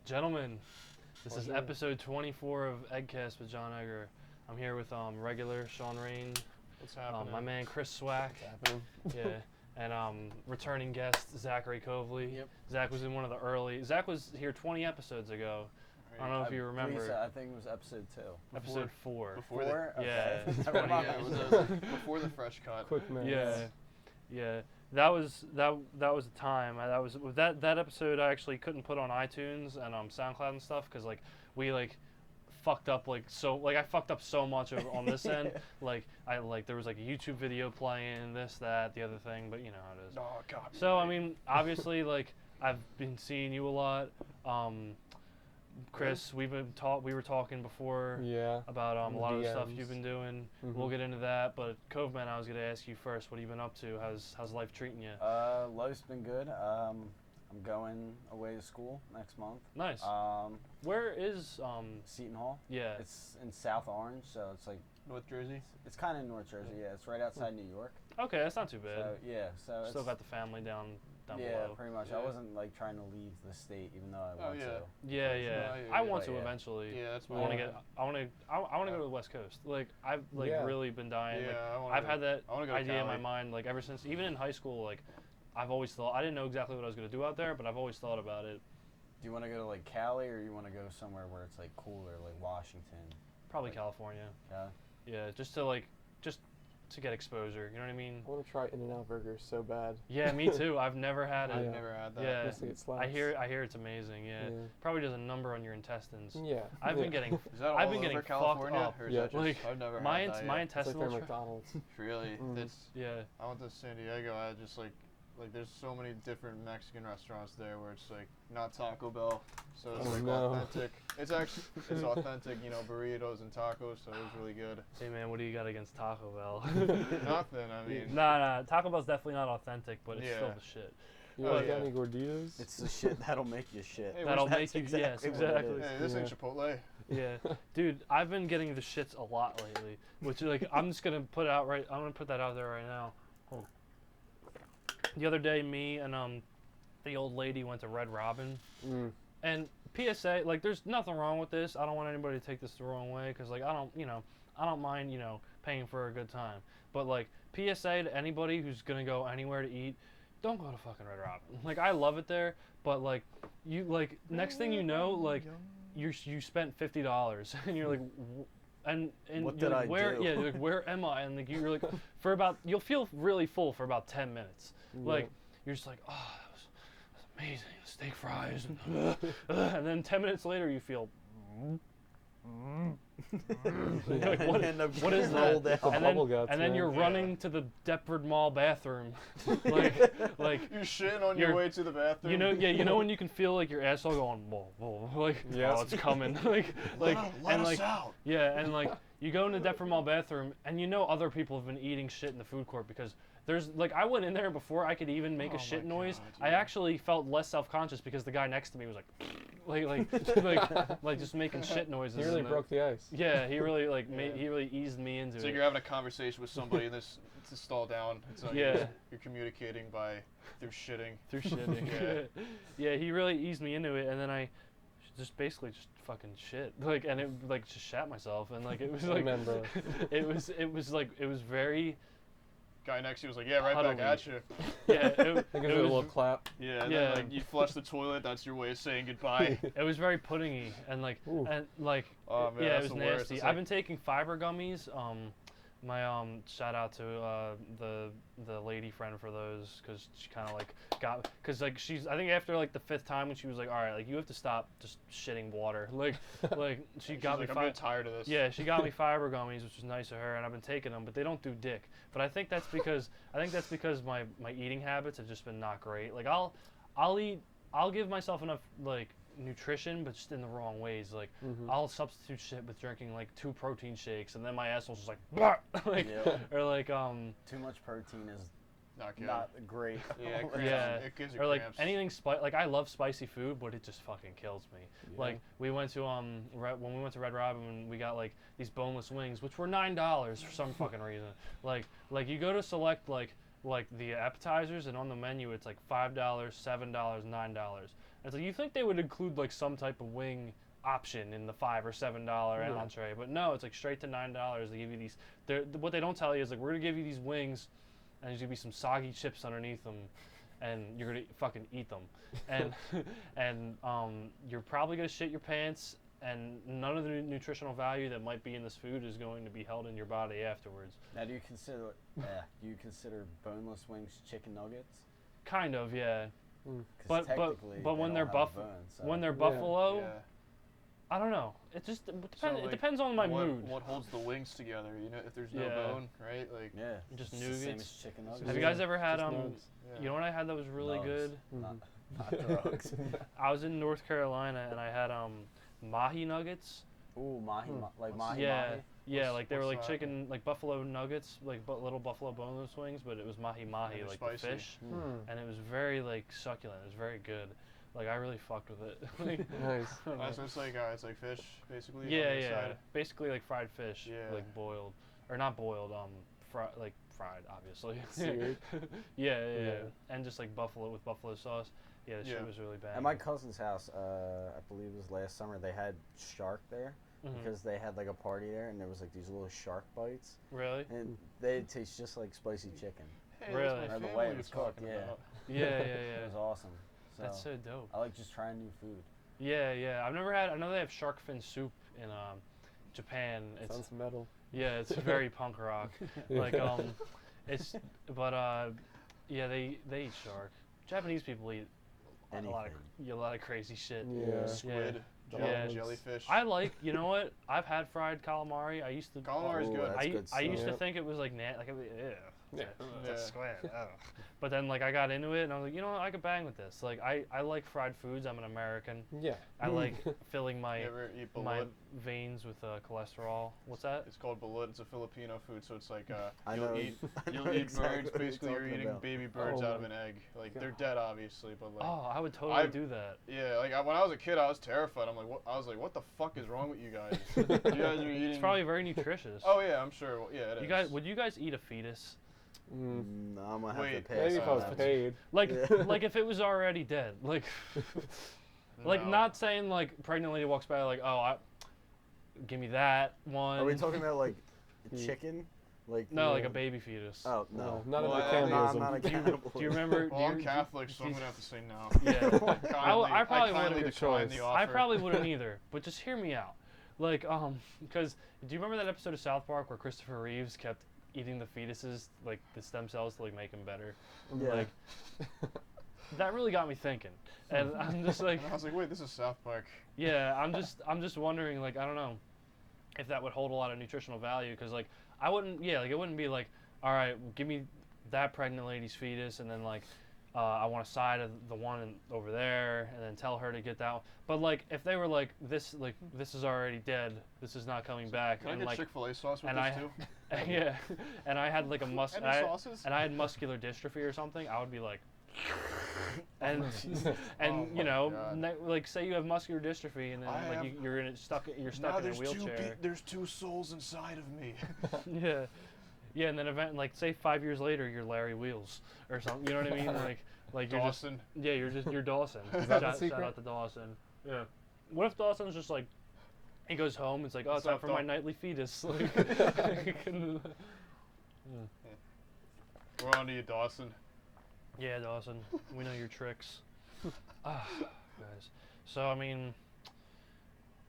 Gentlemen, this is episode 24 of Eggcast with John Egger. I'm here with regular Sean Rain, What's happening? my man Chris Swack, What's happening? yeah, and returning guest Zachary Covely. Yep. Zach was in one of the early. Zach was here 20 episodes ago. I don't know if you remember. So. I think it was episode 2. Episode 4. Before Four? the, Yeah. Okay. yeah, it was before the fresh cut. Quick man. Yeah. That was the time. That was that episode. I actually couldn't put on iTunes and SoundCloud and stuff because we fucked up I fucked up so much on this end. There was a YouTube video playing this, that, the other thing, but you know how it is. Oh God. So I mean, obviously, I've been seeing you a lot. Chris, we were talking before about a lot of the stuff you've been doing. Mm-hmm. We'll get into that, but Coveman, I was gonna ask you first. What have you been up to? How's life treating you? Life's been good. I'm going away to school next month. Nice. Where is Seton Hall. Yeah. It's in South Orange, so it's like North Jersey. it's kind of in North Jersey. Yeah, it's right outside New York. Okay, that's not too bad. So Still it's, got the family down yeah, below. pretty much. Yeah. I wasn't trying to leave the state, even though I want to. Yeah. Yeah, I want to yeah. eventually. Yeah, that's I my. want to I want to go to the West Coast. I've really been dying. Yeah, I've had that I wanna go to idea in my Cali. mind ever since, even in high school. I've always thought, I didn't know exactly what I was going to do out there, but I've always thought about it. Do you want to go to Cali, or you want to go somewhere where it's cooler, like Washington? Probably California. Cali? Yeah, just to get exposure. You know what I mean? I want to try In-N-Out Burger so bad. Yeah, me too. I've never had it. I've Yeah. never had that. Yeah. Just like it slaps. I hear it's amazing. Yeah. Probably does a number on your intestines. Yeah. I've been getting Is that all I've been over getting fucked California, up. or is Yeah. that just, Like, I've never my had that my yet. It's like intestinal their tra- McDonald's. Really? Mm. That's. Yeah. I went to San Diego. I just like there's so many different Mexican restaurants there where it's not Taco Bell, so it's authentic. It's authentic, burritos and tacos, so it was really good. Hey man, what do you got against Taco Bell? Nothing. I mean. Nah. Taco Bell's definitely not authentic, but it's still Yeah. the shit. You Oh, like yeah. any gorditas? It's the shit that'll make you shit. Hey, That'll That's make you. Yes, exactly what it exactly. is. Hey, this ain't Chipotle. Yeah, dude, I've been getting the shits a lot lately, which I'm just gonna put out right. I'm gonna put that out there right now. Hold on. The other day, me and the old lady went to Red Robin, and PSA, there's nothing wrong with this. I don't want anybody to take this the wrong way, because I don't mind paying for a good time. But PSA to anybody who's gonna go anywhere to eat, don't go to fucking Red Robin. I love it there, but next thing you know, you spent $50 and you're like, and What you're did like, I where? do? Yeah, you're like, where am I? And you're like, you'll feel really full for about 10 minutes. You're just like, oh, that was amazing, steak fries, and then 10 minutes later you feel. What is rolled that? down. And Bubble then, guts, and then man. you're running to the Deptford Mall bathroom, You're shitting on your You're- way to the bathroom. you know when you can feel your asshole going, whoa, whoa, Yes. oh, it's coming, let us out. yeah, and you go in the Deptford Mall bathroom, and other people have been eating shit in the food court because there's I went in there before I could even make a shit my noise. God, I actually felt less self-conscious because the guy next to me was just making shit noises. He really and broke the ice. Yeah, he really he really eased me into It's it. like you're having a conversation with somebody and this to stall down. It's like Yeah. you're communicating through shitting. Through shitting. Yeah. Yeah, he really eased me into it, and then I just basically just fucking shit, and it just shat myself, and it was Amen, bro. it was very Guy next to you was like, yeah, right back at you. yeah I give it a little clap. Yeah, and Yeah. then you flush the toilet. That's your way of saying goodbye. it was very puddingy, and Ooh. Oh man, yeah, that's it was the worst. nasty. It's I've been taking fiber gummies. My shout out to the lady friend for those, because she kind of got, because she's, I think after the 5th time when she was like, all right, you have to stop just shitting water, she got me I'm getting tired of this. yeah, she got me fiber gummies, which was nice of her, and I've been taking them, but they don't do dick. But I think that's because my eating habits have just been not great. I'll give myself enough nutrition, but just in the wrong ways. I'll substitute shit with drinking 2 protein shakes, and then my asshole's just Yeah. or Too much protein is Not good. not great. Yeah, it Yeah. It gives you or cramps. anything I love spicy food, but it just fucking kills me. Yeah. We went to when we went to Red Robin, we got these boneless wings, which were $9 for some fucking reason. You go to select the appetizers, and on the menu it's $5, $7, $9. It's like you think they would include like some type of wing option in the $5 or $7 entree, but no, it's like straight to $9. They give you these. What they don't tell you is like we're gonna give you these wings, and there's gonna be some soggy chips underneath them, and you're gonna fucking eat them, and you're probably gonna shit your pants, and none of the nutritional value that might be in this food is going to be held in your body afterwards. Now, do you consider boneless wings chicken nuggets? Kind of, yeah. 'Cause But technically, when they they're don't have a bone, so. when they're Yeah. buffalo, Yeah. I don't know. It just depends. So, It like, depends on my mood. What holds the wings together? You know, if there's no Yeah. bone, right? Like, Yeah, Just it's the same nuggets. as chicken nuggets. Have you guys ever had Just nugs. yeah. You know what I had that was really Nugs. good? Not Mhm. drugs. I was in North Carolina and I had mahi nuggets. Ooh, mahi, Hmm. like mahi Yeah. mahi. Yeah, like they were what's like that? chicken, like buffalo nuggets, like little buffalo boneless wings, but it was mahi mahi, they're like the spicy. fish, Hmm. and it was very like succulent. It was very good. Like I really fucked with it. Like, Nice. I don't know. So it's like fish, basically. on Yeah, the yeah. side. Basically like fried fish, Yeah. like boiled, or not boiled, like fried, obviously. Seared. Yeah. Yeah. And just like buffalo sauce. Yeah, the shit Yeah. was really bad. At my cousin's house, I believe it was last summer, they had shark there Mhm. because they had like a party there, and there was like these little shark bites, Really? and they taste just like spicy chicken. Hey, Really? That's Or my the way family it you're was cooked, talking yeah. about. Yeah. It was awesome. So, That's so dope. I like just trying new food. Yeah. I've never had. I know they have shark fin soup in Japan. It's Sounds metal. yeah, it's very punk rock. Like it's yeah, they eat shark. Japanese people eat a lot of crazy shit. Yeah. Squid, Yeah. jellyfish. I like, you know what? I've had fried calamari. I used to. Calamari is Ooh, good. that's good I used to stuff. think it was like like ew, Yeah. it's a Yeah. squid. Ugh. But then like I got into it and I was like, you know what? I could bang with this. Like I like fried foods. I'm an American. Yeah. I like filling You my ever eat my balut? veins with cholesterol. What's that? It's called balut. It's a Filipino food, so it's like I you'll know. eat I know you'll eat exactly birds. what you're Basically, you're talking eating about. baby birds Oh out of my an egg. Like God. they're dead, obviously, but like Oh, I would totally I've- do that. yeah. Like when I was a kid, I was terrified. I'm like, I was like, what the fuck is wrong with you guys? You guys are eating. It's probably very nutritious. Oh yeah, I'm sure. Well, yeah, it is. Would you guys eat a fetus? Mm. No, I'm gonna Wait, have to pass Maybe if I on was that one. paid. Like Yeah. like if it was already dead. Like like No. not saying like pregnant lady walks by like, "Oh, give me that one." Are we talking about like Mm. chicken? Like No, like Yeah. a baby fetus. Oh no, No, not Well, into no, cannibalism. I'm not a Do you- cannibal. Do you remember? Well, do I'm you- Catholic, so I'm do- gonna have to say no. Yeah. I probably kindly wouldn't. decline the Choice. offer. I probably wouldn't either, but just hear me out. Like, because do you remember that episode of South Park where Christopher Reeves kept eating the fetuses, like the stem cells, to like make him better? Yeah. Like, that really got me thinking, and I'm just like, And I was like, wait, this is South Park. yeah, I'm just wondering, like, I don't know if that would hold a lot of nutritional value, because like I wouldn't, yeah, like it wouldn't be like, all right, give me that pregnant lady's fetus, and then like. I want a side of the one over there, and then tell her to get that one. But like, if they were like this is already dead, this is not coming back, Can I and get like, Chick-fil-A sauce with and this I- too? yeah, and I had like a Any sauces? and I had muscular dystrophy or something, I would be like, and Oh and my you know, God. like say you have muscular dystrophy, and then I like have- you're stuck in Now a there's wheelchair. there's two souls inside of me. Yeah, yeah, and then like say 5 years later, you're Larry Wheels or something. You know what I mean? Like you're just Dawson. yeah, you're Dawson. Is that the Shout secret? out to Dawson. Yeah. What if Dawson's just like, he goes home, it's like, oh, it's What's time up, for my Daw- nightly fetus. Like, We're on to you, Dawson. yeah, Dawson, we know your tricks. Guys. So I mean,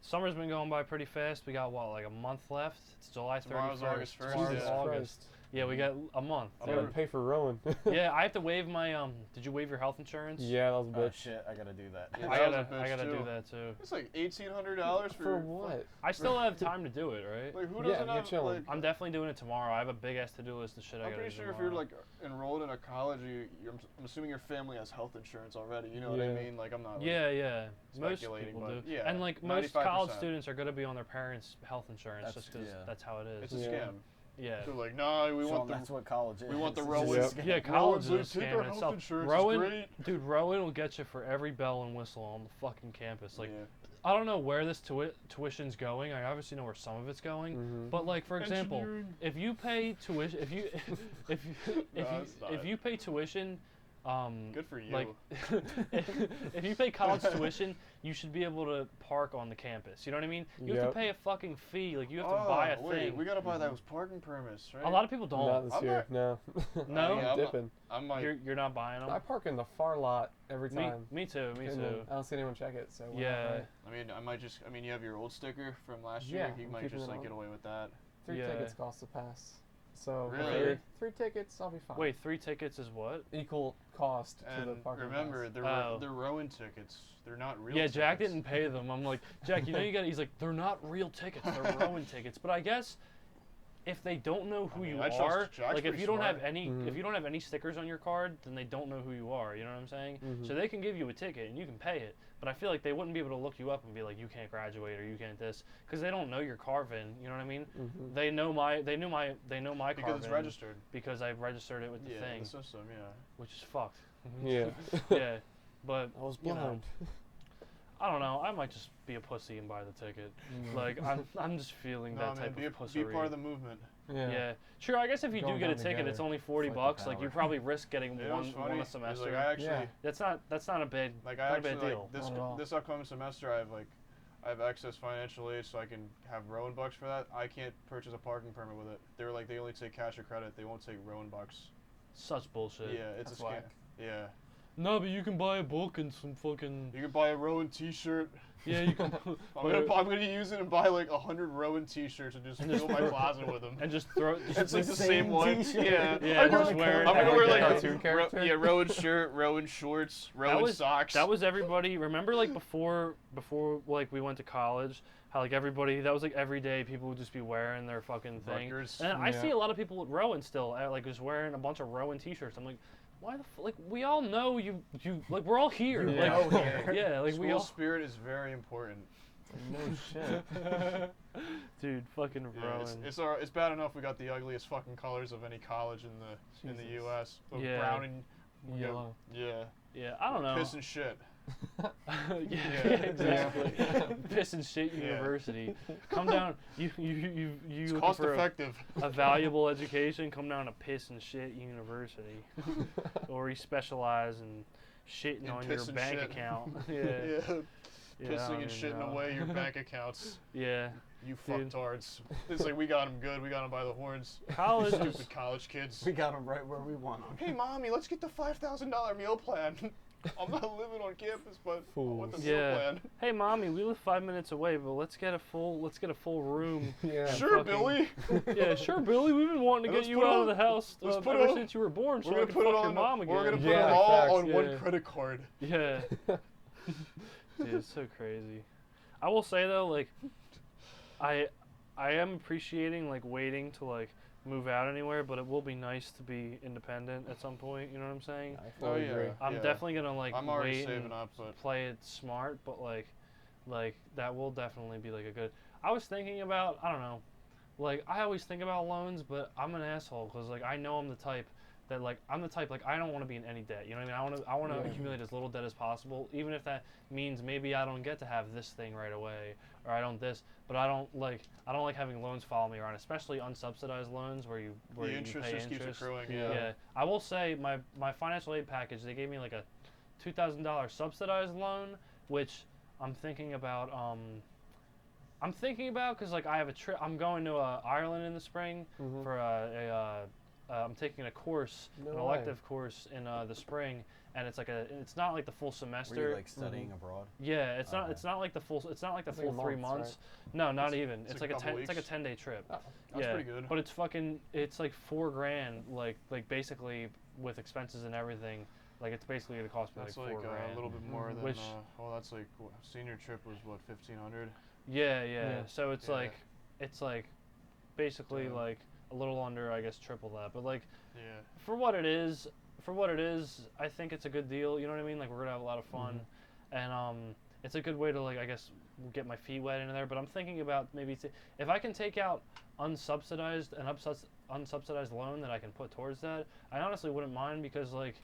summer's been going by pretty fast. We got what, like a month left? It's July 31st. Tomorrow's August 1st, Tomorrow's yeah. August. Yeah, we got a month. I gotta pay for rowing. Yeah, I have to waive my Did you waive your health insurance? Yeah, that was a Oh bitch. shit, I gotta do that. Yeah, I that was a gotta bitch, do too. that too. It's like $1,800 For what? I still have time to do it, right? Like who Yeah, doesn't you're have chilling. like? I'm definitely doing it tomorrow. I have a big ass to do list of shit I I'm gotta pretty do sure if you're tomorrow. like enrolled in a college, I'm assuming your family has health insurance already. You know what I Yeah. mean? Like I'm not. Like, Yeah. Most speculating, people but do. yeah, And like most college 95%. students are gonna be on their parents' health insurance That's- just because yeah. that's how it It's is. a Yeah. scam. Yeah. They're like, nah, we Sean, want the that's what college is. we want the It's Rowan just a Yep. scam. Yeah, college Rowan's is a like, take scam our in health itself. insurance, it's Rowan, great. dude, Rowan will get you for every bell and whistle on the fucking campus. Like, Yeah. I don't know where this tuition's going. I obviously know where some of it's going. Mhm. But like, for example, Engineering. if you pay tuition, if you No, it's not. if you pay tuition Good for you. Like, if you pay college tuition, you should be able to park on the campus. You know what I mean? You have to Yep. pay a fucking fee. Like, you have to buy a wait, thing. we gotta buy those parking permits, right? A lot of people Not don't. this I'm year. No. No? Yeah, I'm dipping. I might. You're not buying them? I park in the far lot every Me, time. me too, me And too. then I don't see anyone check it, so we're not Yeah. right. I mean, I might just. I mean, you have your old sticker from last Yeah, year. You I'm might keeping just it like on. get away with that. 3 Yeah. tickets cost a pass. So Really? three tickets, I'll be fine. Wait, 3 tickets is what? Equal cost to the And parking remember, pass. they're Rowan tickets. They're not real. Yeah, Jack tickets. didn't pay them. I'm like, Jack, you know you got. He's like, they're not real tickets. They're Rowan tickets. But I guess if they don't know who I mean, you I trust are, Jack's like if pretty you don't have smart. any, Mhm. if you don't have any stickers on your card, then they don't know who you are. You know what I'm saying? Mhm. So they can give you a ticket and you can pay it. But I feel like they wouldn't be able to look you up and be like, you can't graduate or you can't this, because they don't know your car VIN. You know what I mean? Mhm. They know my car Because it's VIN registered. because I registered it with the Yeah, thing, the system. Yeah. which is fucked. Yeah. Yeah, but I was you know. blind. I don't know. I might just be a pussy and buy the ticket. Like I'm just feeling No, that man, type be of be pussery. part of the movement. Yeah. Sure. I guess if you do Going get a down ticket, it's together. only 40 Fight the bucks. Like you power. probably risk getting You know what's one funny? a Is, semester. like, I actually, Yeah. That's not a bad like not I a bad actually deal. like Not at all. this upcoming semester. I have excess financial aid, so I can have Rowan bucks for that. I can't purchase a parking permit with it. They're like they only take cash or credit. They won't take Rowan bucks. Such bullshit. Yeah, it's That's a scam. whack. Yeah, No, but you can buy a book and some fucking. you can buy a Rowan T-shirt. Yeah, you can. I'm gonna use it and buy like 100 Rowan T-shirts and just fill my closet with them. and just throw. It's like the same same one. T-shirt. Yeah, Yeah, I'm just gonna wear it I'm gonna every wear day. like Cartoon character? yeah, Rowan shirt, Rowan shorts, Rowan socks. That was everybody. Remember, like before like we went to college, how like everybody that was like every day people would just be wearing their fucking thing. Rutgers. And I Yeah. see a lot of people with Rowan still, like just wearing a bunch of Rowan T-shirts. I'm like, why the like we all know you like we're all here. You Like, know here. yeah, like we School all. spirit is very important. No shit. Dude, fucking Yeah, Rowan. it's bad enough we got the ugliest fucking colors of any college in the Jesus. U.S. With Yeah. brown and Yellow. yeah, Yeah, I don't know. piss and shit. yeah, exactly. Piss and shit Yeah. university. Come down. You It's looking cost for effective. a valuable education? Come down to Piss and Shit University, or you specialize in shitting In on your piss and bank shit. account. Yeah, Yeah, I pissing don't and even shitting know. away your bank accounts. Yeah, You Dude. fucktards. It's like we got them good. We got them by the horns. college is Stupid college kids. We got them right where we want them. Hey, mommy, let's get the $5,000 meal plan. I'm not living on campus, but I want the Fools. meal Yeah. plan. Hey, mommy, we live 5 minutes away, but let's get a full room. Yeah. Sure, fucking- Billy. Yeah, sure, Billy. We've been wanting to And get let's you put it out of on- the house let's put ever it on- since you were born, so We're I gonna can put fuck it your on. mom again. We're gonna put Yeah, it all facts, on yeah. one credit card. Yeah. Dude, it's so crazy. I will say though, like, I am appreciating like waiting to like move out anywhere, but it will be nice to be independent at some point. You know what I'm saying? I fully agree. I'm definitely gonna like I'm already wait saving and up, but play it smart, but like that will definitely be like a good. I was thinking about I don't know, like I always think about loans, but I'm an asshole because like I know I'm the type that like I'm the type like I don't want to be in any debt. You know what I mean? I want to Yeah. accumulate as little debt as possible, even if that means maybe I don't get to have this thing right away or I don't this, but I don't like having loans follow me around, especially unsubsidized loans where you the you interest pay just keeps interest. accruing. Yeah. Yeah, I will say my financial aid package, they gave me like a $2,000 subsidized loan, which I'm thinking about. Because like I have a trip. I'm going to Ireland in the spring Mhm. for I'm taking a course, No an way. elective course in the spring, and it's not like the full Were semester. you like studying abroad? Yeah, it's not. Okay. It's not like the full. It's not like the It's like full a 3 month, months. No, not even. It's it's like like a a couple 10. It's like a weeks. 10-day trip. Oh, That's yeah, pretty good. but it's fucking. It's like $4,000. Like basically with expenses and everything. Like it's basically gonna cost me That's like like $4,000. a little bit more than. Which- Well, that's like senior trip was what 1,500. Yeah. Yeah. So it's Yeah. like basically Damn. like a little under, I guess, triple that. But like Yeah. for what it is, I think it's a good deal. You know what I mean? Like we're gonna have a lot of fun, and it's a good way to like I guess get my feet wet into there. But I'm thinking about maybe if I can take out unsubsidized unsubsidized loan that I can put towards that. I honestly wouldn't mind because like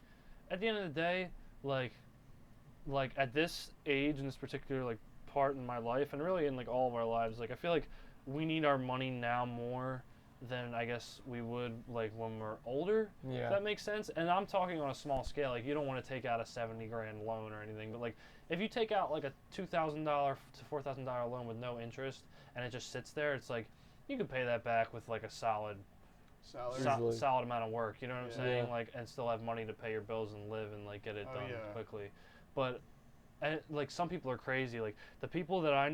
at the end of the day, like at this age in this particular like part in my life and really in like all of our lives, like I feel like we need our money now more than I guess we would like when we're older. Yeah. If that makes sense. And I'm talking on a small scale. Like you don't want to take out a 70 grand loan or anything, but like if you take out like a $2,000 to $4,000 loan with no interest and it just sits there, it's like you could pay that back with like a solid Salary. Easily. solid amount of work. You know what I'm Yeah. saying? Yeah. Like and still have money to pay your bills and live and like get it Oh, done yeah. quickly. But and like some people are crazy. Like the people that I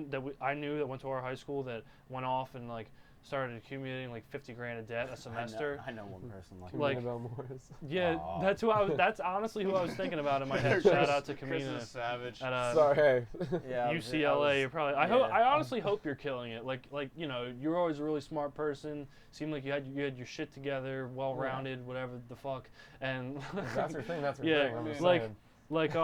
knew that went to our high school that went off and like started accumulating like 50 grand of debt a semester. I know one person like Like- About Morris. Yeah, Aw. that's who I was. That's honestly who I was thinking about in my head. Shout out to Chris Kamina is savage. at Sorry. Hey. Yeah, I was- I UCLA. was- You're probably. yeah. I honestly hope you're killing it. Like you know, you're always a really smart person. Seemed like you had your shit together, well rounded, whatever the fuck. And If that's her thing. That's her Yeah, thing. I'm just like- saying. like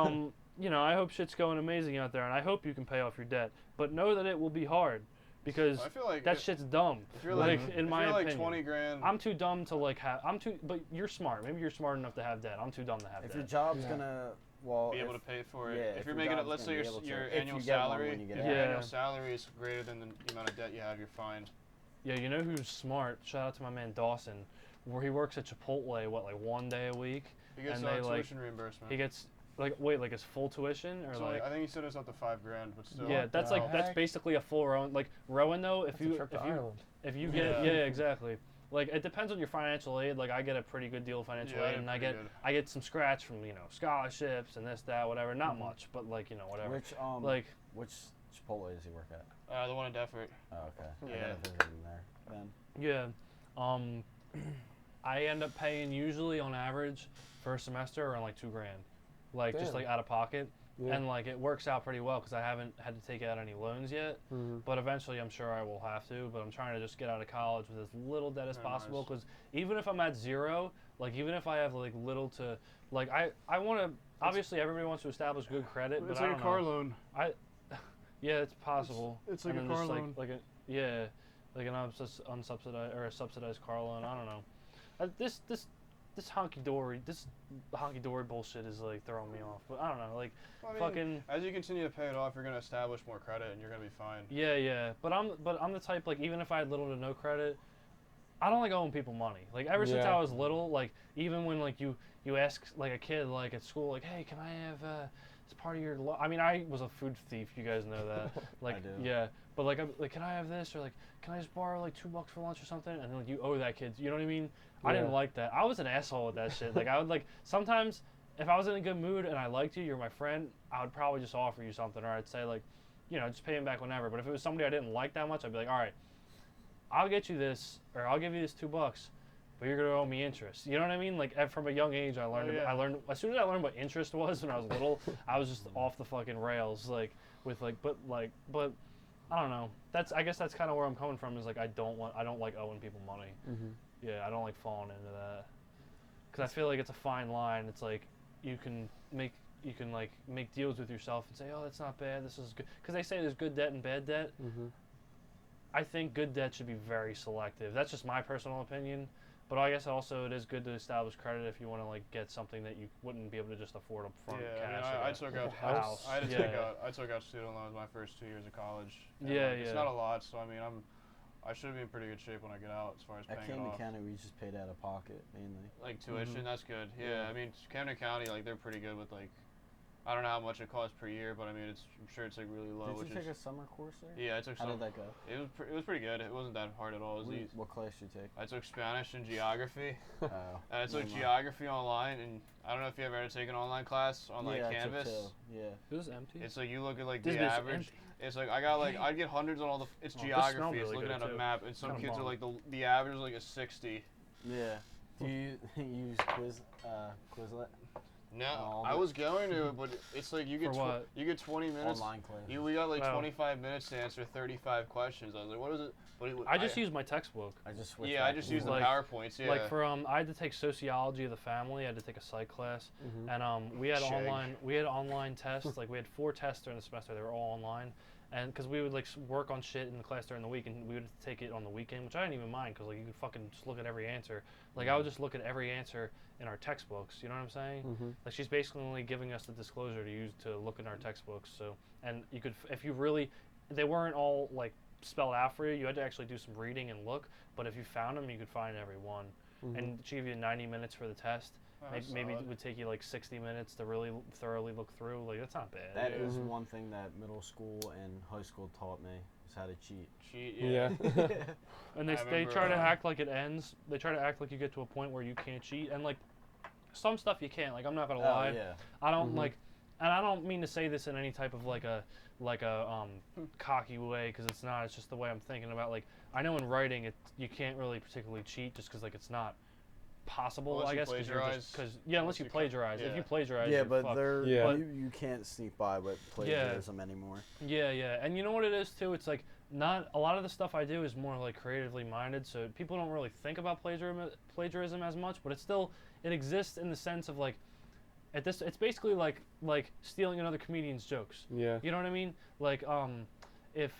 you know, I hope shit's going amazing out there, and I hope you can pay off your debt. But know that it will be hard because I feel like that shit's dumb. if you're like like, in if my you're like opinion. 20 grand. I'm too dumb to like have. But you're smart. Maybe you're smart enough to have debt. I'm too dumb to have If debt. your job's Yeah. gonna, well, be if, able to pay for it. yeah, if if you're your making it, job's let's say gonna your, be able to- your if annual you get one salary, when you get if out. your Yeah. annual salary is greater than the amount of debt you have, you're fine. Yeah, you know who's smart? Shout out to my man Dawson, where he works at Chipotle. What, like 1 day a week? He gets And they, like, tuition reimbursement. He gets like wait, like his full tuition or So like. I think he said it's up to $5 grand, but still. Yeah, that's the like that's heck? basically a full Rowan. Like Rowan though, if That's a you trip to Ireland. if you get Yeah. exactly. Like it depends on your financial aid. Like I get a pretty good deal of financial Yeah, aid, and I pretty get good. I get some scratch from scholarships and this that whatever. Not Mhm. much, but like whatever. which Like which Chipotle does he work at? The one in Deffert. Oh, okay. I Yeah. gotta visit him there then. yeah, I end up paying usually on average for a semester around like $2 grand, like just Damn. like out of pocket, Yeah. and like it works out pretty well because I haven't had to take out any loans yet. Mhm. But eventually, I'm sure I will have to. But I'm trying to just get out of college with as little debt as Oh, possible. nice. Because even if I'm at zero, like even if I have like little to, like I want to. Obviously, everybody wants to establish good credit, but It's I like don't a car know. loan. Yeah, it's possible. It's like And a then car just, loan. Like a yeah, like an unsubsidized or a subsidized car loan. I don't know. This honky dory bullshit is like throwing me off. But I don't know. Like I mean, fucking. as you continue to pay it off, you're gonna establish more credit, and you're gonna be fine. Yeah. But I'm the type like even if I had little to no credit, I don't like owing people money. Like ever since Yeah. I was little, like even when like you ask like a kid like at school like, hey, can I have as part of your I mean I was a food thief. You guys know that. Like do. yeah. But like I'm like can I have this or like can I just borrow like $2 for lunch or something? And then like you owe that kid. You know what I mean? I didn't Yeah. like that. I was an asshole with that shit. Like I would like sometimes if I was in a good mood and I liked you, you're my friend, I would probably just offer you something or I'd say like, you know, just pay him back whenever. But if it was somebody I didn't like that much, I'd be like, all right, I'll get you this or I'll give you this $2, but you're gonna owe me interest. You know what I mean? Like from a young age, I learned. yeah. I learned as soon as I learned what interest was when I was little, I was just off the fucking rails. Like with but I don't know. I guess that's kind of where I'm coming from. Is like I don't like owing people money. Mhm. Yeah, I don't like falling into that. Cause I feel like it's a fine line. It's like you can make deals with yourself and say, oh, that's not bad. This is good. Cause they say there's good debt and bad debt. Mhm. I think good debt should be very selective. That's just my personal opinion. But I guess also it is good to establish credit if you want to like get something that you wouldn't be able to just afford up front Yeah, cash. I mean, I took out a house. I had to Yeah. I took out student loans my first 2 years of college. and, Yeah, It's yeah. not a lot, so I mean, I should be in pretty good shape when I get out as far as At paying it Camden off. County, we just paid out of pocket mainly. Like tuition, Mhm. that's good. Yeah, Yeah. I mean, Camden County, like they're pretty good with like, I don't know how much it costs per year, but I mean, I'm sure it's like really low. Did which you take is, a summer course there? yeah, I took How some. did that go? It was pretty good. It wasn't that hard at all. It was easy. What class did you take? I took Spanish and geography. Oh. And I took never mind. geography online, and I don't know if you ever had to take an online class on like yeah, I took Canvas. two. Yeah. It was empty. It's like you look at like This the bitch average. empty. It's like I'd get hundreds on all the. It's Oh, this smelled geography. It's really looking good, at a too. map, and some Kinda kids are bomb. like the average is like a 60. Yeah. Do you use Quizlet? No, all I the- was going to, but it's like you get For what? you get 20 minutes. Online class. We got like Oh. 25 minutes to answer 35 questions. I was like, what is it? But I just used my textbook. I just switched Yeah, I back just and used the forth. Like- PowerPoints. Yeah. Like for I had to take sociology of the family. I had to take a psych class, Mhm. and we had Shag. online tests. Like we had 4 tests during the semester. They were all online, and because we would like work on shit in the class during the week, and we would take it on the weekend, which I didn't even mind because like you could fucking just look at every answer. Like I would just look at every answer in our textbooks. You know what I'm saying? Mhm. Like she's basically only giving us the disclosure to use to look in our textbooks. So and you could if you really they weren't all like spelled out for you. You had to actually do some reading and look. But if you found them, you could find every one. And she gave you 90 minutes for the test. Maybe it would take you like 60 minutes to really thoroughly look through. Like, that's not bad. That is one thing that middle school and high school taught me, is how to cheat. Yeah. And they try to act like it ends. They try to act like you get to a point where you can't cheat. And like, some stuff you can't. Like, I'm not gonna lie. Yeah. I don't like, and I don't mean to say this in any type of like a cocky way, because it's not. It's just the way I'm thinking about. Like, I know in writing, you can't really particularly cheat just because like it's not possible. Unless I you guess plagiarize. unless you plagiarize. If you plagiarize, Yeah, you're but fucked. you can't sneak by with plagiarism anymore. Yeah, and you know what it is too? It's like not a lot of the stuff I do is more like creatively minded, so people don't really think about plagiarism as much, but it exists in the sense of like it's basically like stealing another comedian's jokes. Yeah. You know what I mean? Like if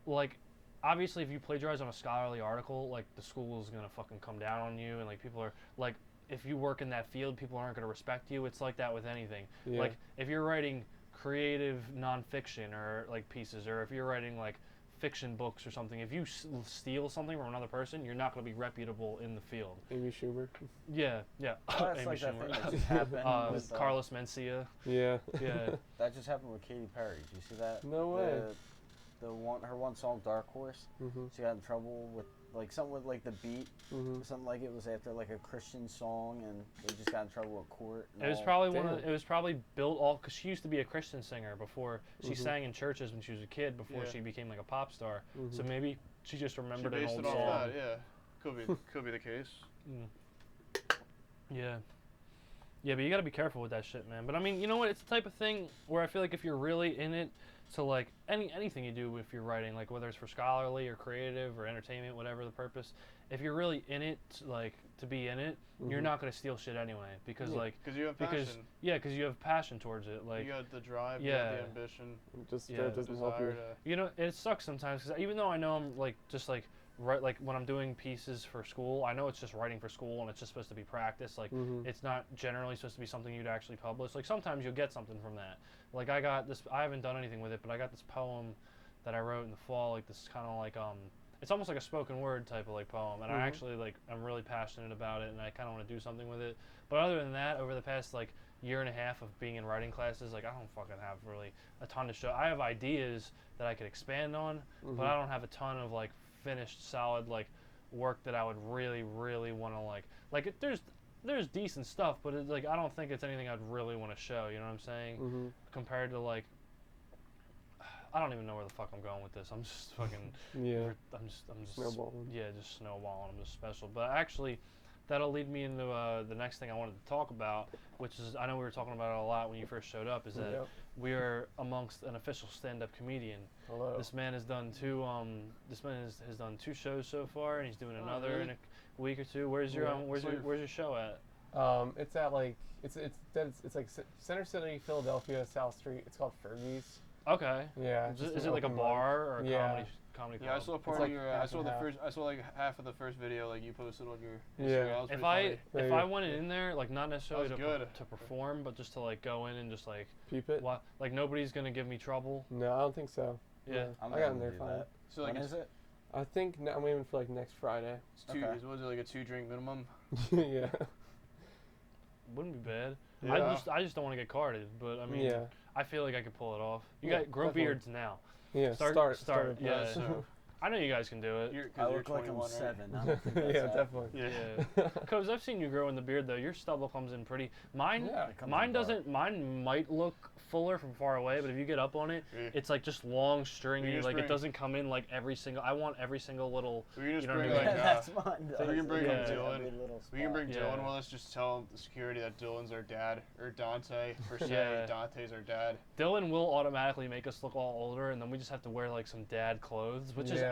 like obviously if you plagiarize on a scholarly article, like the school is gonna fucking come down on you, and like people are like, if you work in that field, people aren't gonna respect you. It's like that with anything. Yeah. Like if you're writing creative nonfiction or like pieces, or if you're writing like fiction books or something, if you steal something from another person, you're not going to be reputable in the field. Amy Schumer. Yeah. Oh, that's Amy like that Schumer. thing that just happened with Carlos Mencia. Yeah. Yeah. That just happened with Katy Perry. Did you see that? No way. Her one song Dark Horse. She got in trouble with like something with like the beat, something like it was after like a Christian song, and they just got in trouble with court. It was probably it was probably built all because she used to be a Christian singer before. She sang in churches when she was a kid before she became like a pop star. So maybe she just remembered an old song. That, yeah, could be the case. Yeah. Yeah, but you got to be careful with that shit, man. But I mean, you know what? It's the type of thing where I feel like if you're really in it, so like anything you do, if you're writing, like whether it's for scholarly or creative or entertainment, whatever the purpose, if you're really in it, like to be in it, you're not gonna steal shit anyway, because like you have passion. Because you have passion towards it. Like you got the drive, you got the ambition. It doesn't help you. You know, it sucks sometimes because even though I know I'm like just like like when I'm doing pieces for school, I know it's just writing for school and it's just supposed to be practice. Like it's not generally supposed to be something you'd actually publish. Like sometimes you'll get something from that. Like I got this, I haven't done anything with it, but I got this poem that I wrote in the fall. Like this kind of like it's almost like a spoken word type of like poem, and I actually like I'm really passionate about it, and I kind of want to do something with it. But other than that, over the past like year and a half of being in writing classes, like I don't fucking have really a ton to show. I have ideas that I could expand on, but I don't have a ton of like finished solid like work that I would really want to like there's decent stuff, but it's like I don't think it's anything I'd really want to show, you know what I'm saying? Compared to like I don't even know where the fuck I'm going with this. I'm just fucking I'm just snowballing. Yeah, just snowballing. I'm just special. But actually that'll lead me into the next thing I wanted to talk about, which is I know we were talking about it a lot when you first showed up, is that we are amongst an official stand-up comedian. Hello. This man has done has done 2 shows so far, and he's doing another in a week or two. Where's your where's your show at? It's at like it's like Center City, Philadelphia, South Street. It's called Fergie's. Okay. Yeah. Is it like a bar or a comedy club? Yeah, I saw part of your. I saw like half of the first video like you posted on your Instagram. If I went in there, like not necessarily to perform, but just to like go in and just like peep it. Like nobody's gonna give me trouble. No, I don't think so. Yeah, I got in there fine. So like, when is it? I think I'm aiming for like next Friday. Was it like a 2-drink minimum? Yeah. Wouldn't be bad. Yeah. I just don't want to get carded, but I mean, I feel like I could pull it off. You got grow definitely. beards now. Yeah, start. Yeah, So, I know you guys can do it. I look like I'm 7. I don't think that's Yeah, that. definitely. Yeah, because I've seen you grow in the beard though. Your stubble comes in pretty. Mine doesn't. Mine might look fuller from far away, but if you get up on it, it's like just long, stringy. Like it doesn't come in like every single. I want every single little. We can just you know bring what I mean? like. That's mine. So we can bring Dylan. We can bring Yeah. Dylan with us. Just tell the security that Dylan's our dad, or Dante per se. Yeah. Dante's our dad. Dylan will automatically make us look all older, and then we just have to wear like some dad clothes, which is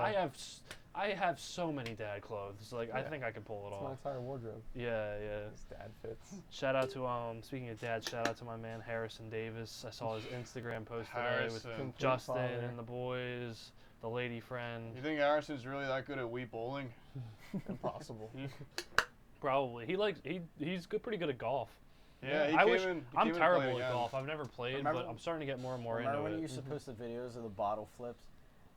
I have so many dad clothes. Like I think I could pull it It's my off. entire wardrobe. Yeah. It's dad fits. Shout out to speaking of dad, shout out to my man Harrison Davis. I saw his Instagram post today with Harrison. Justin Father. and the boys, the lady friend. You think Harrison's really that good at Wii bowling? Impossible. Probably he's pretty good at golf. Yeah, I'm came in terrible playing at again. golf. I've never played, but I'm starting to get more and more Remember into when it. you used to post the videos of the bottle flips?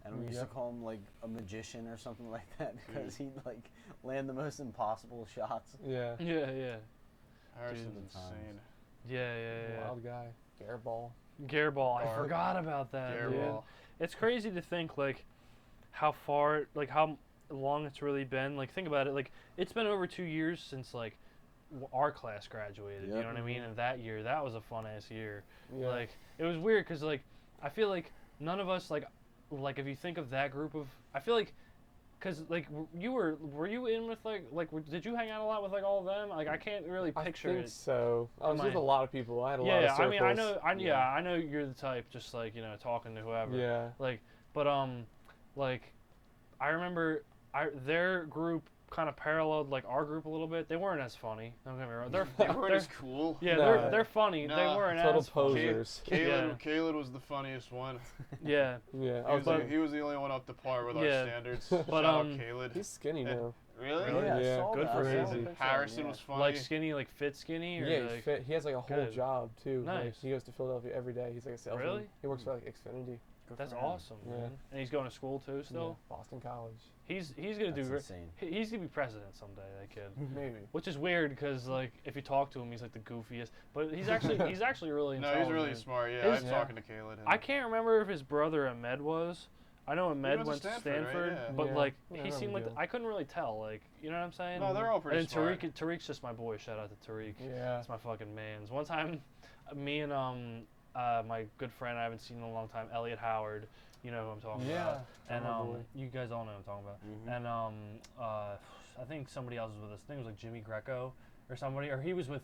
And we used to call him like a magician or something like that because he'd like land the most impossible shots. Yeah. Yeah. Harrison's Dude, insane. Yeah. Wild guy. Garball. Garball. I Gar- forgot about that. Dude. Garball. It's crazy to think like how far, like how long it's really been. Like think about it. Like it's been over 2 years since like our class graduated. You know what I mean? And that year, that was a fun ass year. Yeah. Like it was weird because like I feel like none of us like if you think of that group of, I feel like, cause like were you in with did you hang out a lot with like all of them? Like I can't really picture I think it. so. I was with a lot of people. I had a lot Yeah, of circles. I mean I know you're the type just like talking to whoever. Yeah. Like but like I remember their group kind of paralleled like our group a little bit. They weren't as funny. Don't get me wrong. They weren't as cool. Yeah, Nah. they're funny. They Nah. weren't Total as funny. posers. Caleb was the funniest one. Yeah. Yeah. He was the only one up to par with our standards. But, Shout out Caleb. He's skinny now. Really? Really? Yeah, I Yeah. saw Good that. for I saw him. the picture. Harrison Yeah. was funny. Like skinny, like fit skinny, or Yeah, like, he's fit. He has like a whole good. job too. Like, Nice. he goes to Philadelphia every day. He's like a salesman. Really? He works for like Xfinity. Good That's for him. awesome, Yeah. man. And he's going to school too still. Yeah, Boston College. He's gonna do That's great. insane. He's gonna be president someday. That kid. Maybe. Which is weird because like if you talk to him, he's like the goofiest. But he's actually really No, intelligent. he's really smart. Yeah, His- I'm talking to Caleb. I can't remember if his brother Ahmed was. I know Ahmed went to Stanford, right? Yeah. but Yeah. like Yeah, he no seemed big like deal. I couldn't really tell. Like you know what I'm saying? No, they're all pretty and smart. Tariq's just my boy. Shout out to Tariq. Yeah. That's my fucking man's. One time, me and my good friend I haven't seen in a long time, Elliot Howard. You know who I'm talking about. And Oh, boy. you guys all know who I'm talking about. Mhm. And I think somebody else was with us. I think it was like Jimmy Greco or somebody, or he was with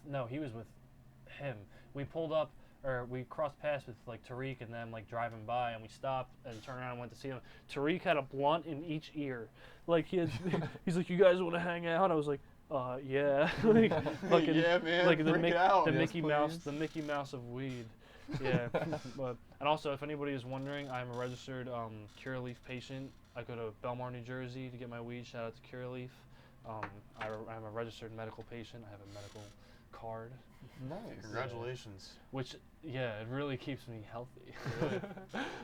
him. We pulled up, or we crossed paths with like Tariq and them like driving by, and we stopped and turned around and went to see him. Tariq had a blunt in each ear, like he's like, you guys want to hang out? I was like, yeah, like fucking, Yeah, man, like the, bring Mick- it out. the Yes, Mickey Mouse, please. the Mickey Mouse of weed. Yeah, but and also if anybody is wondering, I'm a registered Curaleaf patient. I go to Belmar, New Jersey to get my weed. Shout out to Curaleaf. I'm a registered medical patient. I have a medical card, Nice. Congratulations. which it really keeps me healthy.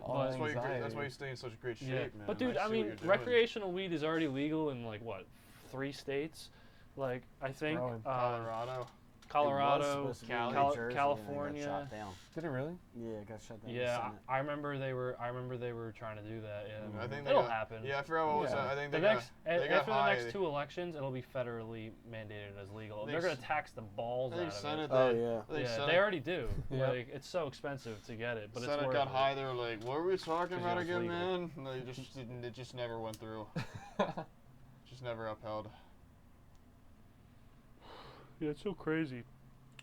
All But- That's why, anxiety. that's why you stay in such great shape, Yeah, man. but dude, I I see what mean, you're doing. recreational weed is already legal in like what, 3 states? Like I think growing. Colorado. Colorado, It was supposed to be Cali- in Cal- New Jersey and then California. got shot down. Did it really? Yeah, it got shut down. in the Yeah, Senate. I remember they were trying to do that. Yeah, I think they it'll got- happen. Yeah, I forgot what was Yeah. that. I think The they next got, they got after the high. next 2 elections, it'll be federally mandated as legal. They They're gonna s- tax the balls I out think of Senate. it. Oh, they- yeah. I think Yeah, Senate, they already do. Yeah. Like it's so expensive to get it, but Senate it's worth got it. high. They were like, "What were we talking 'Cause about it was again, legal. man?" And they just didn't. It just never went through. Just never upheld. Yeah, it's so crazy.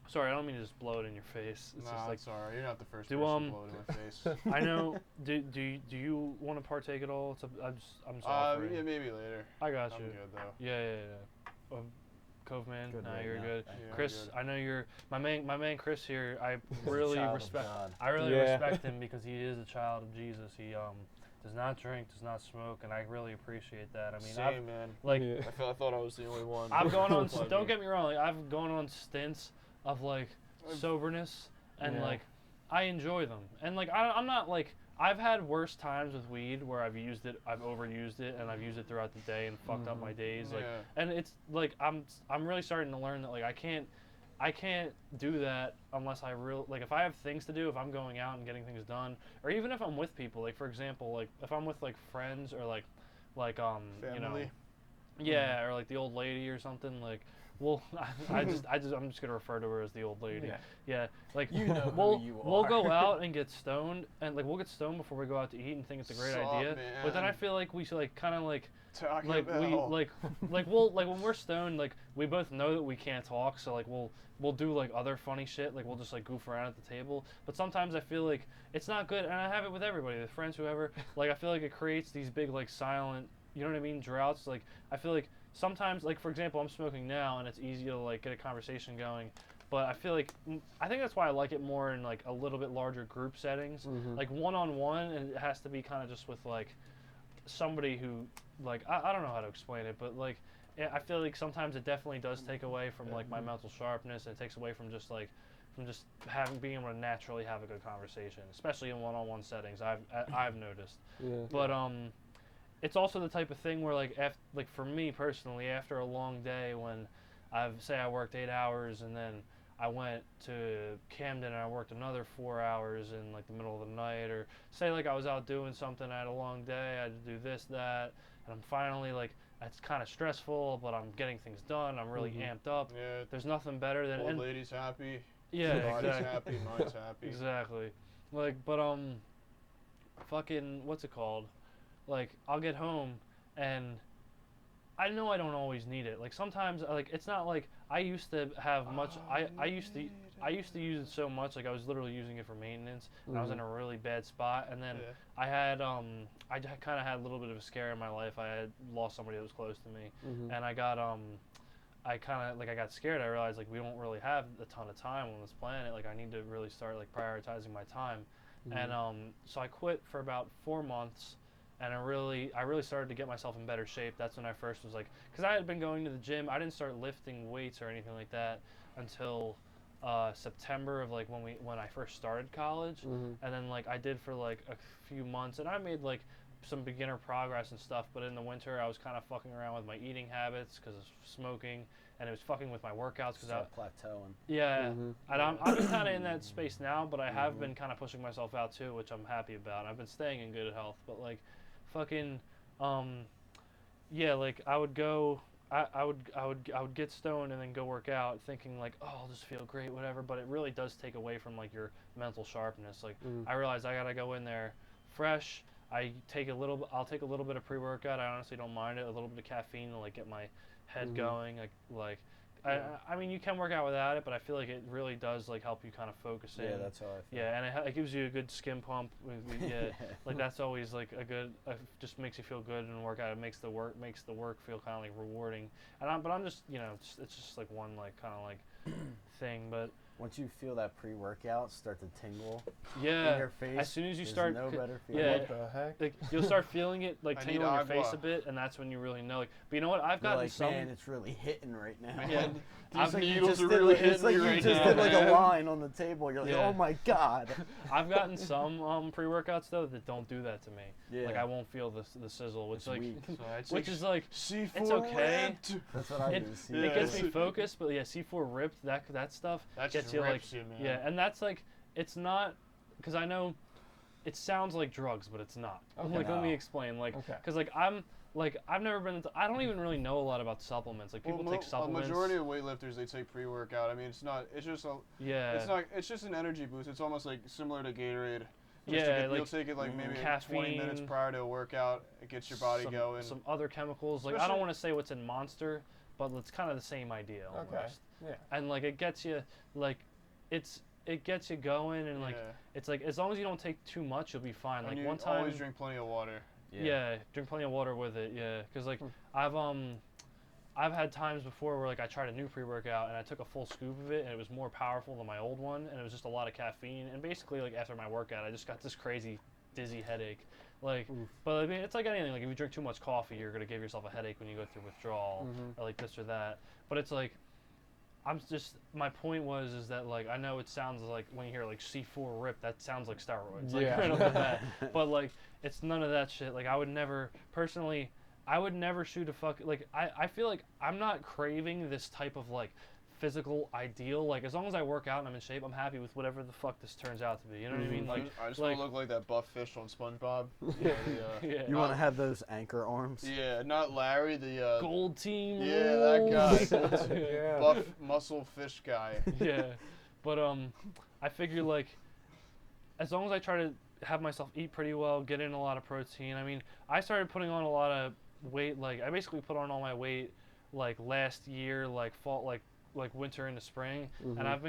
Sorry, I don't mean to just blow it in your face. It's Nah, just like it's alright. You're not the first Do, person to blow it in my face. I know. Do you want to partake at all? I'm just offering. Yeah, maybe later. I got I'm you. good though. Yeah. Cove man, Good nah, right you're now. good. Yeah, Chris, good. I know you're my man. Chris here. I He's a really child of respect. God. I really Yeah. respect him because he is a child of Jesus. He does not drink, does not smoke, and I really appreciate that. I mean, Same, man. like Yeah. I thought I was the only one. I've gone on. But Don't get me wrong. Like, I've gone on stints of like soberness, and Yeah. like I enjoy them. And like I'm not like I've had worse times with weed where I've overused it, and I've used it throughout the day and fucked up my days. Like, Yeah. and it's like I'm really starting to learn that like I can't do that unless I if I have things to do, if I'm going out and getting things done, or even if I'm with people. Like for example, like if I'm with like friends or like you know, Family. yeah, or like the old lady or something. Like, well, I'm just gonna refer to her as the old lady. Yeah. Yeah, like You know we'll who you we'll are. go out and get stoned, and like we'll get stoned before we go out to eat and think it's a great Sup, idea. But then I man? feel like we should like kind of like Taco we Bell. like when we're stoned, like we both know that we can't talk, so like we'll do like other funny shit, like we'll just like goof around at the table. But sometimes I feel like it's not good, and I have it with everybody, with friends, whoever. Like I feel like it creates these big like silent, you know what I mean, droughts. Like I feel like sometimes, like for example, I'm smoking now, and it's easy to like get a conversation going. But I feel like I think that's why I like it more in like a little bit larger group settings, like one-on-one, and it has to be kind of just with like somebody who like I don't know how to explain it, but like I feel like sometimes it definitely does take away from like my mental sharpness. It takes away from just like from just being able to naturally have a good conversation, especially in one-on-one settings. I've noticed. Yeah. But it's also the type of thing where like for me personally, after a long day when I worked 8 hours and then I went to Camden and I worked another 4 hours in like the middle of the night, or say like I was out doing something, I had a long day, I had to do this, that, and I'm finally like, it's kind of stressful, but I'm getting things done, I'm really amped up. Yeah. There's nothing better than Old lady's happy. Yeah, body's exactly. happy, mind's happy. Exactly. Like, but fucking, what's it called? Like, I'll get home and I know I don't always need it. Like sometimes, like it's not like I used to have much. I used to use it so much. Like I was literally using it for maintenance, and I was in a really bad spot. And then I had I kind of had a little bit of a scare in my life. I had lost somebody that was close to me, and I got I got scared. I realized like we don't really have a ton of time on this planet. Like I need to really start like prioritizing my time, and so I quit for about 4 months. And I really started to get myself in better shape. That's when I first was like, because I had been going to the gym. I didn't start lifting weights or anything like that until September of like when I first started college. And then like I did for like a few months, and I made like some beginner progress and stuff. But in the winter, I was kind of fucking around with my eating habits because of smoking, and it was fucking with my workouts because I plateauing. Yeah, and I'm just kind of in that space now, but I have been kind of pushing myself out too, which I'm happy about. I've been staying in good health, but like. Fucking, yeah, like I would go, I would get stoned and then go work out, thinking like, oh, I'll just feel great, whatever. But it really does take away from like your mental sharpness. Like I realized I gotta go in there fresh. I'll take a little bit of pre-workout. I honestly don't mind it. A little bit of caffeine to like get my head going. I mean, you can work out without it, but I feel like it really does like help you kind of focus in. Yeah, that's how I feel. Yeah, and it gives you a good skin pump. Yeah, like that's always like a good. Just makes you feel good in a workout. It makes the work feel kind of like rewarding. But I'm just it's just like one like kind of like thing. But once you feel that pre-workout start to tingle in your face, as soon as you start, no better feeling. yeah, What the heck? like you'll start feeling it like I tingle need in your face agua. a bit, and that's when you really know. Like, but you know what? I've You're gotten like, some. man, it's really hitting right now. Yeah, These like you needles just are did really like, it's hitting like me you right just now, did like man. a line on the table. You're like, Yeah. oh my god. I've gotten some pre-workouts though that don't do that to me. Yeah. Like I won't feel the sizzle, which It's like, weak. which is like C4 it's okay. ripped. That's what I It, do. See, it gets me focused, but yeah, C4 ripped that stuff That gets just you like rips you, man. yeah, and that's like it's not because I know it sounds like drugs, but it's not. Okay. Like let me No. explain. Like Okay. because I've never been. I don't even really know a lot about supplements. Like people take supplements. A majority of weightlifters they take pre-workout. I mean, it's not. It's just a. Yeah. It's not. It's just an energy boost. It's almost like similar to Gatorade. Yeah, you'll like take it like maybe 20 caffeine, minutes prior to a workout. It gets your body going. Some other chemicals. Like I don't want to say what's in Monster, but it's kind of the same idea almost. Okay. Yeah. And like it gets you like it gets you going, and like it's like as long as you don't take too much, you'll be fine. And Like you one time always drink plenty of water. yeah, drink plenty of water with it. Yeah, because like I've had times before where like I tried a new pre-workout and I took a full scoop of it and it was more powerful than my old one, and it was just a lot of caffeine, and basically like after my workout I just got this crazy dizzy headache. Like, but I mean it's like anything. Like if you drink too much coffee, you're gonna give yourself a headache when you go through withdrawal or like this or that. But it's like my point is that like I know it sounds like when you hear like C4 rip, that sounds like steroids. Like Yeah. right off the bat. But like it's none of that shit. Like I would never shoot a fuck like I feel like I'm not craving this type of like physical ideal. Like as long as I work out and I'm in shape, I'm happy with whatever the fuck this turns out to be. You know what I mean? Like I just like- want to look like that buff fish on SpongeBob. yeah. You want to have those anchor arms? Yeah, not Larry, the Gold team. yeah, that guy. rules. Yeah. buff muscle fish guy. Yeah, but I figure like as long as I try to have myself eat pretty well, get in a lot of protein. I mean, I started putting on a lot of weight. Like I basically put on all my weight like last year, like fall, like winter into spring, and I've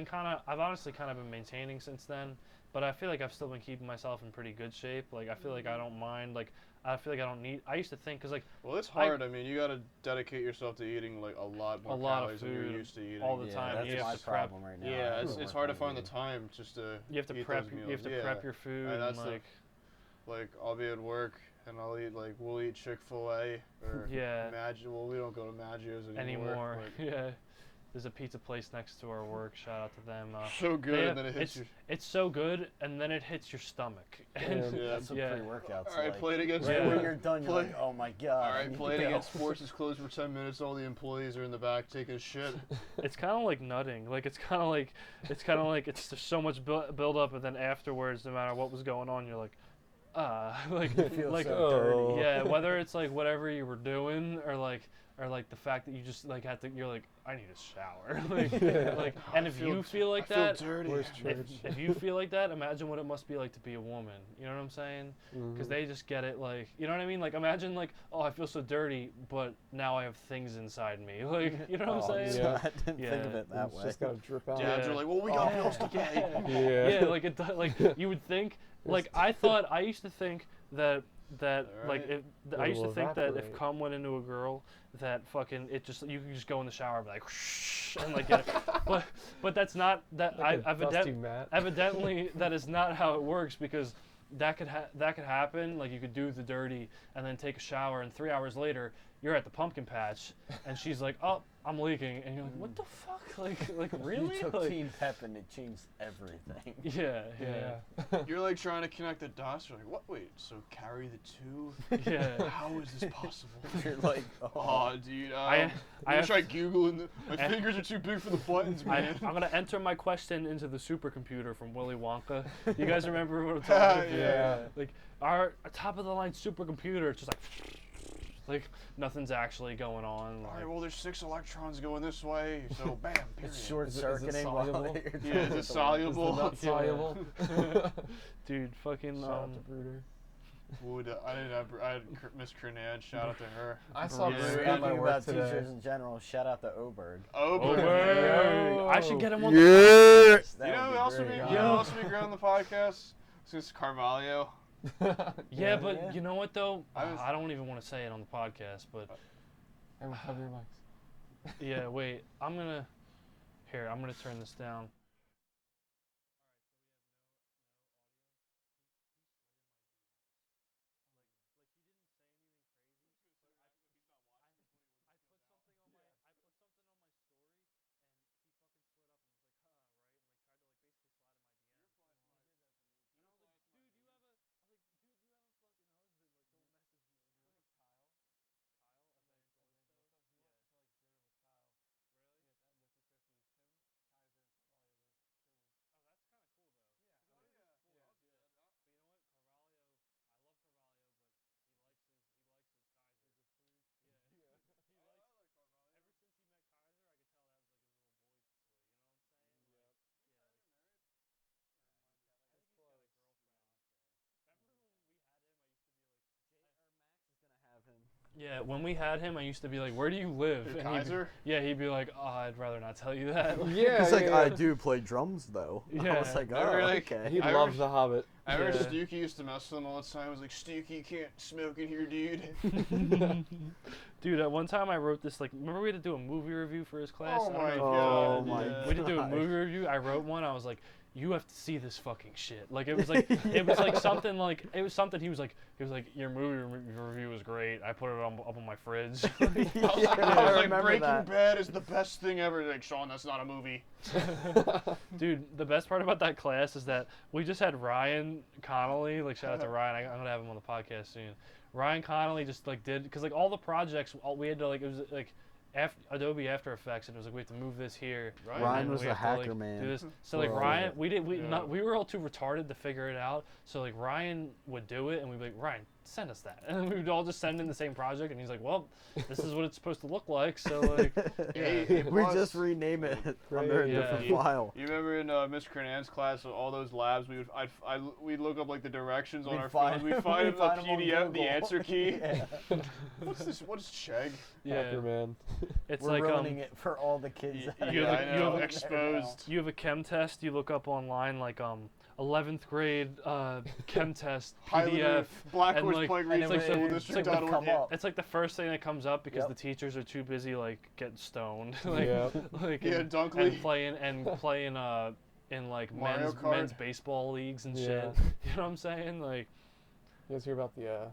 honestly kind of been maintaining since then. But I feel like I've still been keeping myself in pretty good shape. Like I feel like I don't mind. Like I feel like I don't need. I used to think because like Well, it's hard. I mean, you got to dedicate yourself to eating like a lot more a lot of calories than you're food used to eating. all the time. That's You have my to prep. problem right now. Yeah, I have it's work hard to on find the it. time just to. You have to eat prep. those meals. You have to Yeah. prep your food. And that's like like I'll be at work and I'll eat like we'll eat Chick-fil-A or yeah. Well, we don't go to Maggio's anymore. Anymore. but Yeah. There's a pizza place next to our work. Shout out to them. So good, and then it hits you. It's so good, and then it hits your stomach. And That's what pre-workouts. All right, like. play it against. Right Yeah. when you're done, you're like, oh my god. All I right, need play to it go. against sports is closed for 10 minutes. All the employees are in the back taking a shit. It's kind of like nutting. Like it's kind of like it's just so much build up, and then afterwards, no matter what was going on, you're like, like You feel like so dirty. yeah, whether it's like whatever you were doing or like the fact that you just like had to, you're like, I need a shower. like and if you feel like I that, feel dirty. Where's church? if you feel like that, imagine what it must be like to be a woman. You know what I'm saying? Because they just get it, like, you know what I mean? Like, imagine like, oh, I feel so dirty, but now I have things inside me. Like, you know what I'm saying? yeah. I didn't think of it that It's way. just gotta drip out. Dads are like, well, we got bills to pay. Yeah. Yeah, like it, like you would think, like I used to think that like Alright. I used to It'll think that if evaporate. cum went into a girl, that fucking it just you could just go in the shower and be like, whoosh, and like get it. But that's not that Like a dusty mat. evidently that is not how it works, because that could happen. Like you could do the dirty and then take a shower, and 3 hours later you're at the pumpkin patch, and she's like, oh, I'm leaking, and you're like, what the fuck? Like really? You took Like, Team Pep and it changed everything. yeah. You're like trying to connect the dots. You're like, what? Wait, so carry the two? Yeah. How is this possible? You're like, Oh, dude. I have- try Googling. My fingers are too big for the buttons, man. I'm gonna enter my question into the supercomputer from Willy Wonka. You guys remember what I'm talking about? Yeah. Like our top of the line supercomputer, it's just like nothing's actually going on. All Like, right, well, there's 6 electrons going this way, so bam, period. it's short Is it circuiting while soluble? you're Yeah, trying is to it soluble? Not soluble. dude, fucking Shout out to Bruder. I had Miss Kernan. Shout out to her. I saw Yeah. Bruder Speaking at my work about today. teachers in general, shout out to Oberg. Oh, Oh, but- word. I should get him on the That You know would who else would great. be? You know who else would be great on the podcast? It's just Carvalho. Yeah, but Yeah. you know what though? I was- I don't even want to say it on the podcast, but Everyone cover your mics. yeah, wait. I'm gonna turn this down. Yeah, when we had him, I used to be like, "Where do you live?" Your And he'd be- Kaiser? yeah, he'd be like, "Oh, I'd rather not tell you that." Yeah, He's like, yeah. I do play drums though. I Yeah. was like, They oh, were like- okay. He I loves remember- The Hobbit. I remember Yeah. Stukey used to mess with him all the time. I was like, Stukey, you can't smoke in here, dude. Dude, at one time I wrote this, like, remember we had to do a movie review for his class? Oh I don't my know Oh if you my God. we had to do a God. movie review. I wrote one. I was like, you have to see this fucking shit. Like, it was like, it was like something like, it was something he was like, your movie review was great. I put it up on my fridge. I was Yeah, like, I remember Breaking that. Bad is the best thing ever. Like, Sean, that's not a movie. Dude, the best part about that class is that we just had Ryan Connolly. Like, shout out to Ryan. I'm gonna have him on the podcast soon. Ryan Connolly just like did, because like all the projects, we had to like, it was like Adobe After Effects, and it was like we have to move this here. Right? Ryan and was we a have to, like, hacker, man. do this. So like For all of Ryan, it. Yeah. we were all too retarded to figure it out. So like Ryan would do it, and we'd be like, Ryan, send us that, and we would all just send in the same project, and he's like, well, this is what it's supposed to look like. So like, Hey, we plus- just rename it under a Yeah. different You- file. You remember in Miss Kernan's class, all those labs, we'd look up like the directions on We'd our find- phones. We'd find we'd a find 'em on PDF, the Google. answer key. Yeah. What's this? What is Chegg? yeah, Hacker man. it's We're like ruining it for all the kids. that you are have a- out you have there now. exposed. you have a chem test. You look up online like 11th grade chem test Highlander, PDF. Black and, Horse like- Pike and Research it like School would- District. it would come up. It's like the first thing that comes up because Yep. the teachers are too busy like getting stoned, like, Yeah. like Yeah, and Dunkley. playing in like Mario Kart. men's baseball leagues and shit. Yeah. You know what I'm saying? Like You guys hear about the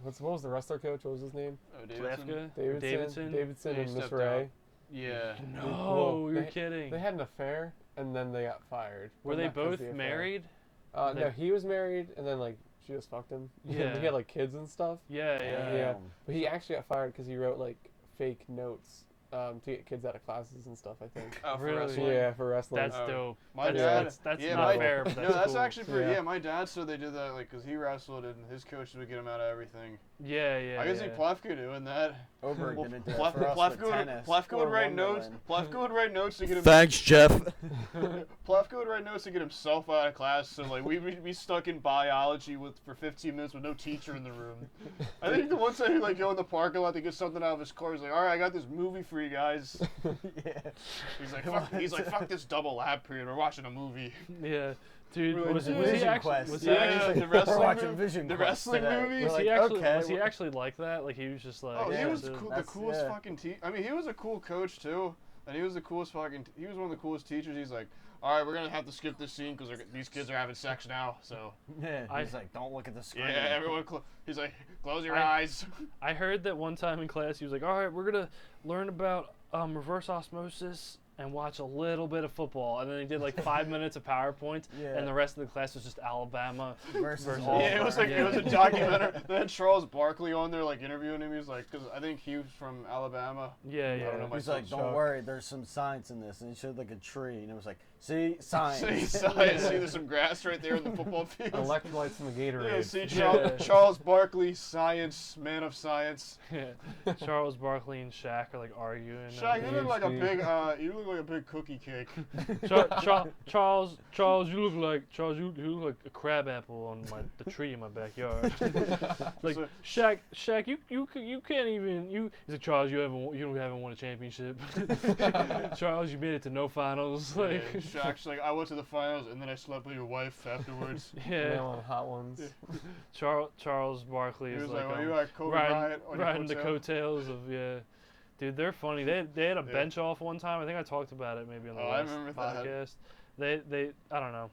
what was the wrestler coach? What was his name? Oh, Davidson. Plafka, Davidson Davidson. Davidson Yeah, he and Miss stepped Ray. out. Yeah. No, you're they, kidding. They had an affair, and then they got fired. Were but they not 'cause of both the affair. married? No, he was married, and then like she just fucked him. Yeah. He had like kids and stuff. Yeah. Yeah. But he actually got fired because he wrote like fake notes to get kids out of classes and stuff. I think. Oh, for Really? wrestling? Yeah, for wrestling. That's dope. My That's dad. not my, fair, but that's no, that's cool. actually pretty. Yeah. Yeah, my dad said they did that like because he wrestled and his coaches would get him out of everything. Yeah. I can see Plefka doing that. Oberg Well, didn't do it for us with tennis. Plefka or would write notes. Wonderland. Plefka would write notes to get him. Thanks, Jeff. Plefka would write notes to get himself out of class. So like we'd be stuck in biology for 15 minutes with no teacher in the room. I think the one time he like go in the parking lot to get something out of his car. He's like, all right, I got this movie for you guys. Yeah. He's like, fuck this double lab period. We're watching a movie. Yeah. Dude, We're like, was he Vision actually? Quest. Was he Yeah, actually? the wrestling We're watching movie- Vision the Quest wrestling today. movies? We're Was he like, actually? okay, Was he actually like that? Like he was just like. Oh, Yeah, he was dude, the that's- coolest yeah. fucking I mean, he was the cool coach too, and he was the coolest fucking. He was one of the coolest teachers. He's like, all right, we're gonna have to skip this scene because these kids are having sex now. So Yeah. I- He's like, don't look at the screen. yeah, everyone. He's like, close your I- eyes. I heard that one time in class he was like, all right, we're gonna learn about reverse osmosis and watch a little bit of football, and then he did like 5 minutes of PowerPoint, Yeah. and the rest of the class was just Alabama Versus versus Auburn. Yeah, it was like it was a documentary. They had Charles Barkley on there like interviewing him. He was like, because I think he was from Alabama. Yeah. I don't know He's myself. like, don't worry, there's some science in this. And he showed like a tree, and it was like, see, science. See science. See, there's some grass right there in the football field. Electrolytes in the Gatorade. Yeah, see Yeah. Charles Barkley, science, man of science. Yeah. Charles Barkley and Shaq are like arguing. Shaq, you look like a PhD. big, you look like a big cookie cake. Charles, you look like a crab apple on the tree in my backyard. Like So- Shaq, you can't even He's like, Charles, you haven't won a championship. Charles, you made it to no finals. Like Yeah, Shaq's like, I went to the finals and then I slept with your wife afterwards. yeah. Now on Hot Ones. Charles Barkley He is was like, like, oh, you got Kobe Bryant on your riding the coattail? coattails of Dude, they're funny. They had a Yeah. bench off one time. I think I talked about it maybe on the Oh, I last remember that. podcast. They I don't know.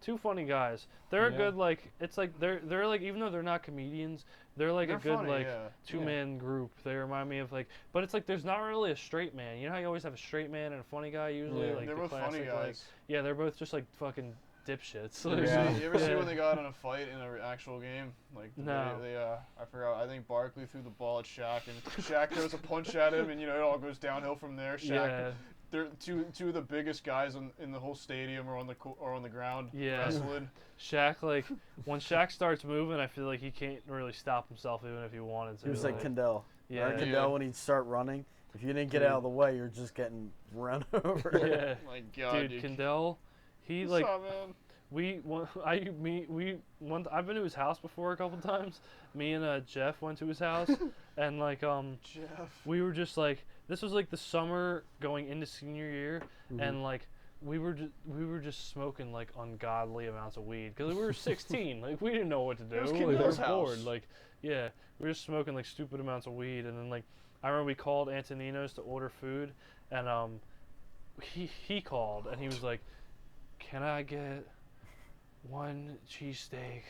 Two funny guys. They're a Yeah. good like it's like they're like even though they're not comedians, they're like They're a good funny, like yeah. two-man group. They remind me of like but it's like there's not really a straight man. You know how you always have a straight man and a funny guy usually Yeah. like They're the both funny classic, like, guys. yeah, they're both just like fucking dipshits. You ever, Like, Yeah. see, you ever see Yeah. when they got in a fight in an actual game? Like No. they I forgot. I think Barkley threw the ball at Shaq and Shaq throws a punch at him and it all goes downhill from there. Shaq, Yeah. they're two of the biggest guys in the whole stadium or on the ground Yeah. wrestling. Shaq, like, when Shaq starts moving, I feel like he can't really stop himself even if he wanted to. He was like Kendall. yeah, Remember Yeah. Kendall when he'd start running? If you didn't get out of the way, you're just getting run over. yeah. My God, Dude, Kendall, he What's like up, man? I've been to his house before a couple times. Me and Jeff went to his house, and like Jeff. we were just like this was like the summer going into senior year, and like we were just smoking like ungodly amounts of weed because we were 16. Like we didn't know what to do. It was We were Kendall's bored. house. Like yeah, we were just smoking like stupid amounts of weed, and then like I remember we called Antonino's to order food, and he called and he was like, "Can I get one cheesesteak,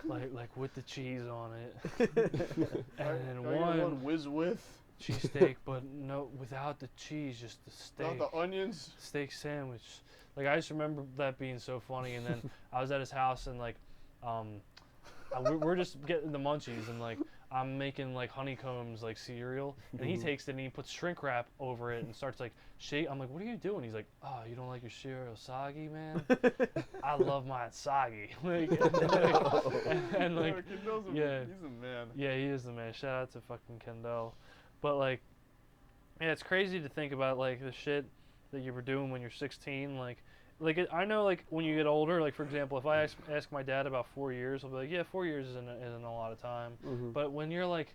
like with the cheese on it, and then Can I get one one whiz with cheesesteak, but no without the cheese, just the steak, without the onions. steak sandwich." Like I just remember that being so funny, and then I was at his house and like, we're just getting the munchies and like I'm making like honeycombs like cereal, and he takes it and he puts shrink wrap over it and starts like shake. I'm like, "What are you doing?" He's like, "Oh, you don't like your cereal soggy, man? I love mine soggy." Like, and like, Kendall's yeah. he's a man. yeah, he is the man. Shout out to fucking Kendall. But like, yeah, it's crazy to think about like the shit that you were doing when you're 16. I know like when you get older, like for example, if I ask my dad about 4 years, he'll be like, "Yeah, 4 years isn't a lot of time." But when you're like,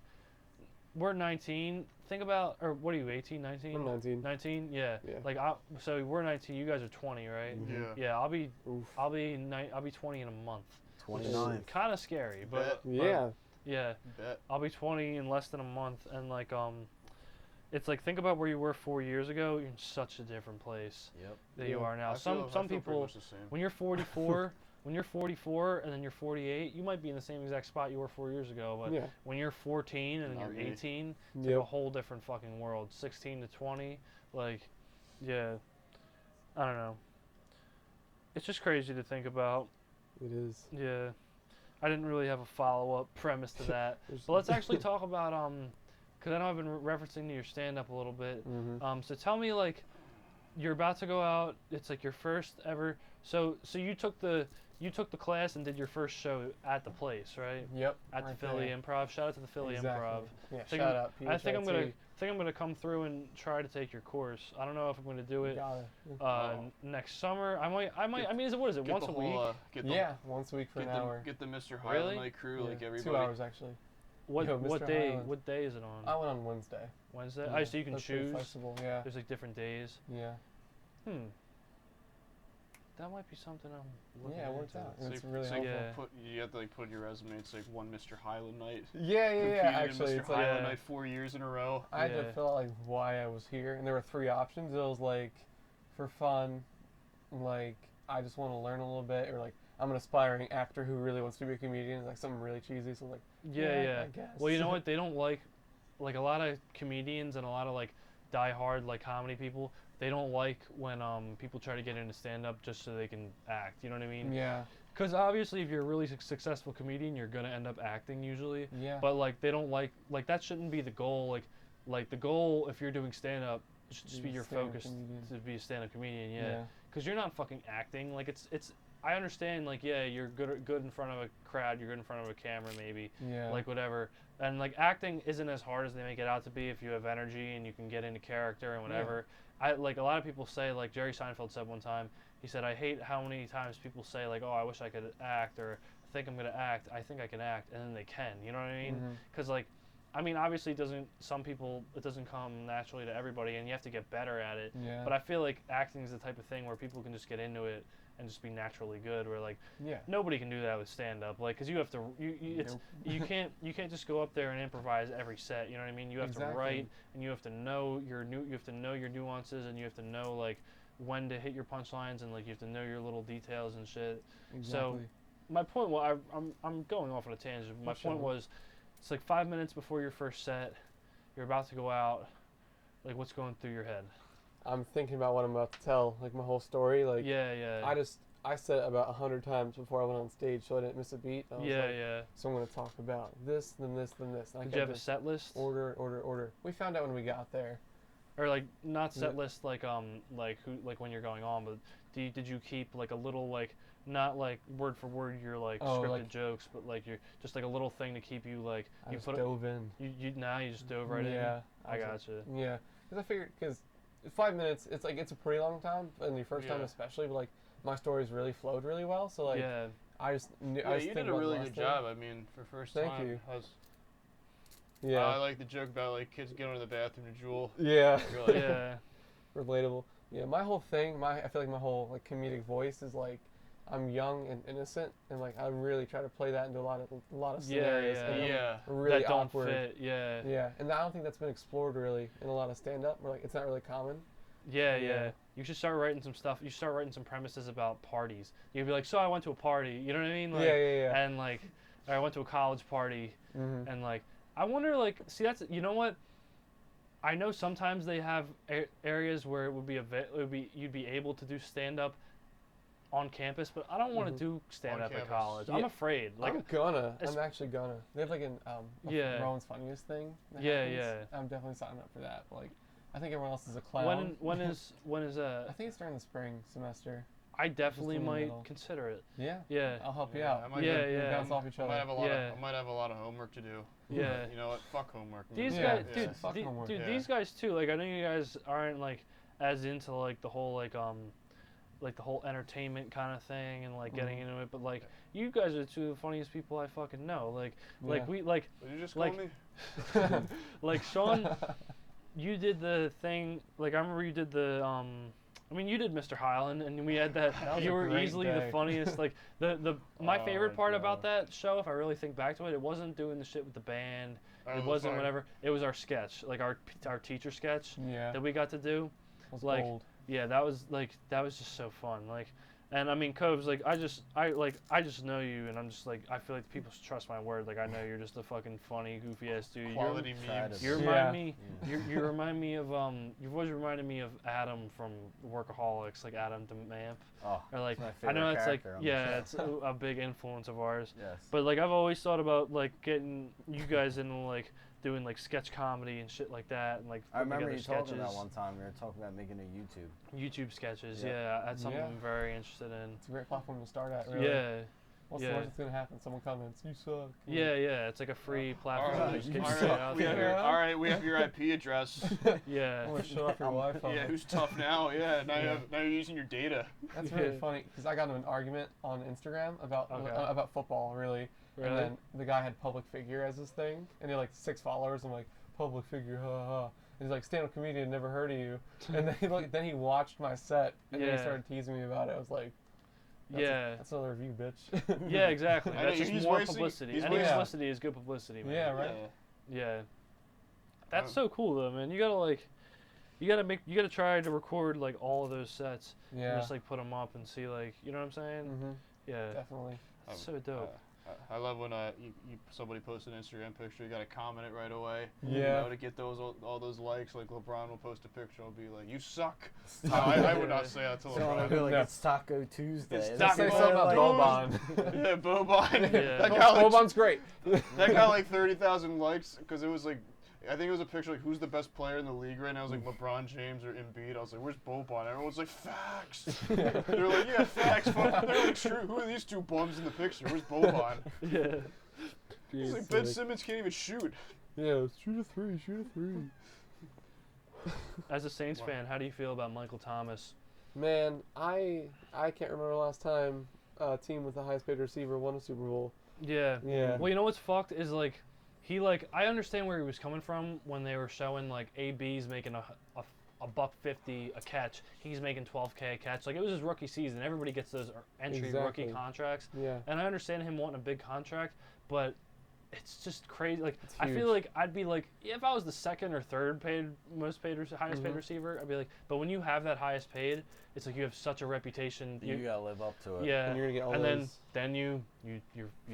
we're 19. Think about, or what are you, 18, 19? I'm 19. 19, yeah. Yeah. Like so we're 19. You guys are 20, right? Yeah. Yeah, I'll be Oof. 20 in a month. 29. Kind of scary, but Yeah. yeah. Bet. I'll be 20 in less than a month, and like it's like think about where you were 4 years ago. You're in such a different place Yep. that you Yeah. are now. I some feel pretty people much the same. when you're 44, when you're 44 and then you're 48, you might be in the same exact spot you were 4 years ago. But Yeah. when you're 14 and then Not you're me. 18, it's like Yep. a whole different fucking world. 16 to 20, like, yeah, I don't know. It's just crazy to think about. It is. Yeah, I didn't really have a follow-up premise to that. There's- But let's actually talk about because I know I've been referencing to your stand-up a little bit. Mhm. So tell me, like, you're about to go out. It's like your first ever. So you took the class and did your first show at the place, right? Yep. At the right Philly there. Improv. Shout out to the Philly Exactly. Improv. Yeah. Think Shout I'm- out. I think I'm PHIT. gonna come through and try to take your course. I don't know if I'm gonna do it Got it. next summer. I might. I mean, what is it? Get Once the a whole, week? get the, Yeah, once a week for get an hour. Get the Mr. Really? Highland Night crew, like Yeah, everybody. 2 hours actually. What Yo, what Mr. day? Highland. What day is it on? I went on Wednesday. Wednesday. Yeah, So you can that's pretty choose. flexible. Yeah. There's like different days. Yeah. That might be something I'm looking Yeah, it worked into. out. And it's really so helpful. you have to like put in your resume. It's like one Mr. Highland Night. Yeah. Competed Actually, in Mr. it's like Highland Yeah. Night 4 years in a row. I had to Yeah. fill out like why I was here, and there were 3 options. It was like for fun, like I just want to learn a little bit, or like I'm an aspiring actor who really wants to be a comedian. Like something really cheesy. So like Yeah. I guess. Well, you know what? They don't like a lot of comedians and a lot of like die-hard like comedy people. They don't like when people try to get into stand-up just so they can act. You know what I mean? Yeah. Because obviously, if you're a really successful comedian, you're gonna end up acting usually. Yeah. But like they don't like that shouldn't be the goal. Like the goal if you're doing stand-up should just be Be a your stand-up focus comedian. to be a stand-up comedian. Yeah. Yeah. Because you're not fucking acting. Like it's. I understand. Like yeah, you're good in front of a crowd. You're good in front of a camera maybe. Yeah. Like whatever. And like acting isn't as hard as they make it out to be if you have energy and you can get into character and whatever. I like a lot of people say, like Jerry Seinfeld said one time, he said, I hate how many times people say like, oh, I wish I could act, or I think I'm gonna act, I think I can act, and then they can. You know what I mean? Mhm. Because like, I mean, obviously some people it doesn't come naturally to everybody, and you have to get better at it. Yeah. But I feel like acting is the type of thing where people can just get into it and just be naturally good. Where like Yeah. nobody can do that with stand up, like, because you have to it's Nope. you can't just go up there and improvise every set. You know what I mean? You have Exactly. to write, and you have to know your nuances, and you have to know like when to hit your punchlines, and like you have to know your little details and shit. Exactly. My point, well, I'm going off on a tangent. But my For sure. point was, it's like 5 minutes before your first set, you're about to go out. Like, what's going through your head? I'm thinking about what I'm about to tell, like my whole story. Like Yeah. I said it about 100 times before I went on stage, so I didn't miss a beat. I was Yeah, like, yeah. So I'm gonna talk about this, then this, then this. And I Did you have kept a just set list? order. We found out when we got there. Or like not set Yeah. list like when you're going on, but did you keep like a little like not like word for word your like Oh, scripted like- jokes, but like you're just like a little thing to keep you like I you just put dove in. you now you just dove right in. Yeah. I was like- gotcha. Yeah, because I figured, because 5 minutes, it's like, it's a pretty long time, and the first time Yeah. especially, but like, my stories really flowed really well, so like, Yeah. I just knew, Yeah, I just you think did a about the really last good thing. job. I mean, for first Thank time. you. I Yeah. like the joke about like kids going to the bathroom to drool. Yeah. You're like, Yeah. Relatable. Yeah, my whole thing, I feel like my whole like comedic voice is like, I'm young and innocent, and like I really try to play that into a lot of scenarios. yeah. and I'm yeah. really that don't awkward. fit. Yeah. Yeah, and I don't think that's been explored really in a lot of stand-up. Where like it's not really common. Yeah, Yeah. You should start writing some stuff. You start writing some premises about parties. You'd be like, so I went to a party. You know what I mean? Like, Yeah. And like, or I went to a college party, Mm-hmm. and like, I wonder, like, see, that's, you know what? I know sometimes they have areas where it would be you'd be able to do stand up on campus, but I don't want to Mhm. do stand up at campus. college. Yeah. I'm afraid. Like, I'm actually gonna. They have like a Yeah. Rowan's Funniest thing. that Yeah, happens. yeah. I'm definitely signing up for that. But like, I think everyone else is a clown. when is I think it's during the spring semester. I definitely in the might middle. consider it. Yeah. Yeah. I'll help you Yeah, out. I might Yeah, We yeah. bounce off each I other. Yeah. I might have a lot of homework to do. Yeah. You know what? Fuck homework. man. These Yeah, guys, yeah. dude, Fuck homework. dude, Yeah. these guys too. Like, I know you guys aren't like as into like the whole like the whole entertainment kind of thing and like getting Mhm. into it, but like you guys are two of the funniest people I fucking know. Like, Yeah. we like Did you just like- call me? like Sean, you did the thing. Like, I remember you did the I mean, you did Mr. Highland, and we had that. That was You a were great easily the day. funniest. Like my Oh favorite my part about God. that show, if I really think back to it, it wasn't doing the shit with the band. Oh, It wasn't whatever. It was our sketch, like our teacher sketch Yeah. that we got to do. Was like- gold. Yeah, that was just so fun. Like, And I mean, Cove's like, I just know you, and I'm just like, I feel like people should trust my word. Like, I know you're just a fucking funny, goofy ass dude. Quality Try memes. to- You Yeah. remind me. You remind me of You've always reminded me of Adam from Workaholics, like Adam DeMamp. Oh, Or like, it's my I know favorite it's like, character on the yeah, show. it's a big influence of ours. yes. But like, I've always thought about like getting you guys into like doing like sketch comedy and shit like that, and like I remember together you talking sketches, about one time. We were talking about making a YouTube. YouTube sketches. Yeah. Yeah, that's something Yeah. I'm very interested in. It's a great platform to start at, really. Yeah. What's yeah. the worst that's gonna happen? Someone comments, "You suck." Yeah, yeah, it's like a free platform. Alright, to just you get your suck. shit out we have there. your, all right, we have your IP address. Yeah. Or shut off your Wi-Fi. Yeah, who's tough now? Yeah, Yeah. now you're using your data. That's really Yeah. funny because I got into an argument on Instagram about Okay. about football, really. Really? And then the guy had public figure as his thing, and he had like 6 followers. I'm like, public figure, ha ha. ha. And he's like, stand-up comedian, never heard of you. And then he watched my set, and then Yeah. he started teasing me about it. I was like, Yeah. that's another review, bitch. Yeah, exactly. I know, That's just he's more wasting- publicity. he's Any wasting- publicity is good publicity, man. Yeah, right. Yeah. That's Um, so cool though, man. You gotta try to record like all of those sets and Yeah. just like put them up and see like, you know what I'm saying? Mm-hmm. Yeah. Definitely. That's so dope. I love when somebody posts an Instagram picture, you gotta comment it right away. Yeah. You know, to get all those likes. Like LeBron will post a picture, I'll be like, "You suck." No, I would not say that to So I'll LeBron. be like, No. it's Taco Tuesday. It's And Taco Say people something are about like, Boban. Yeah, Boban. Yeah. That guy, like, Boban's great. that got like 30,000 likes because it was like, I think it was a picture like, who's the best player in the league right now? It was like LeBron James or Embiid. I was like, where's Boban? Everyone's like, facts. They're like, yeah, facts. Fuck. They're like, true. Who are these two bums in the picture? Where's Boban? Yeah. It's like Ben Simmons can't even shoot. Yeah, shoot a three. As a Saints Wow. fan, how do you feel about Michael Thomas? Man, I can't remember the last time a team with the highest paid receiver won a Super Bowl. Yeah. Yeah. Well, you know what's fucked is like I understand where he was coming from when they were showing like AB's making a $150 a catch. He's making $12K a catch. Like it was his rookie season. Everybody gets those entry rookie Exactly. contracts. Yeah. And I understand him wanting a big contract, but it's just crazy. Like It's I feel huge. like I'd be like, if I was the second or third highest paid Mhm. receiver, I'd be like, but when you have that highest paid, it's like you have such a reputation. you gotta live up to it. Yeah. And you're gonna get all And those. then you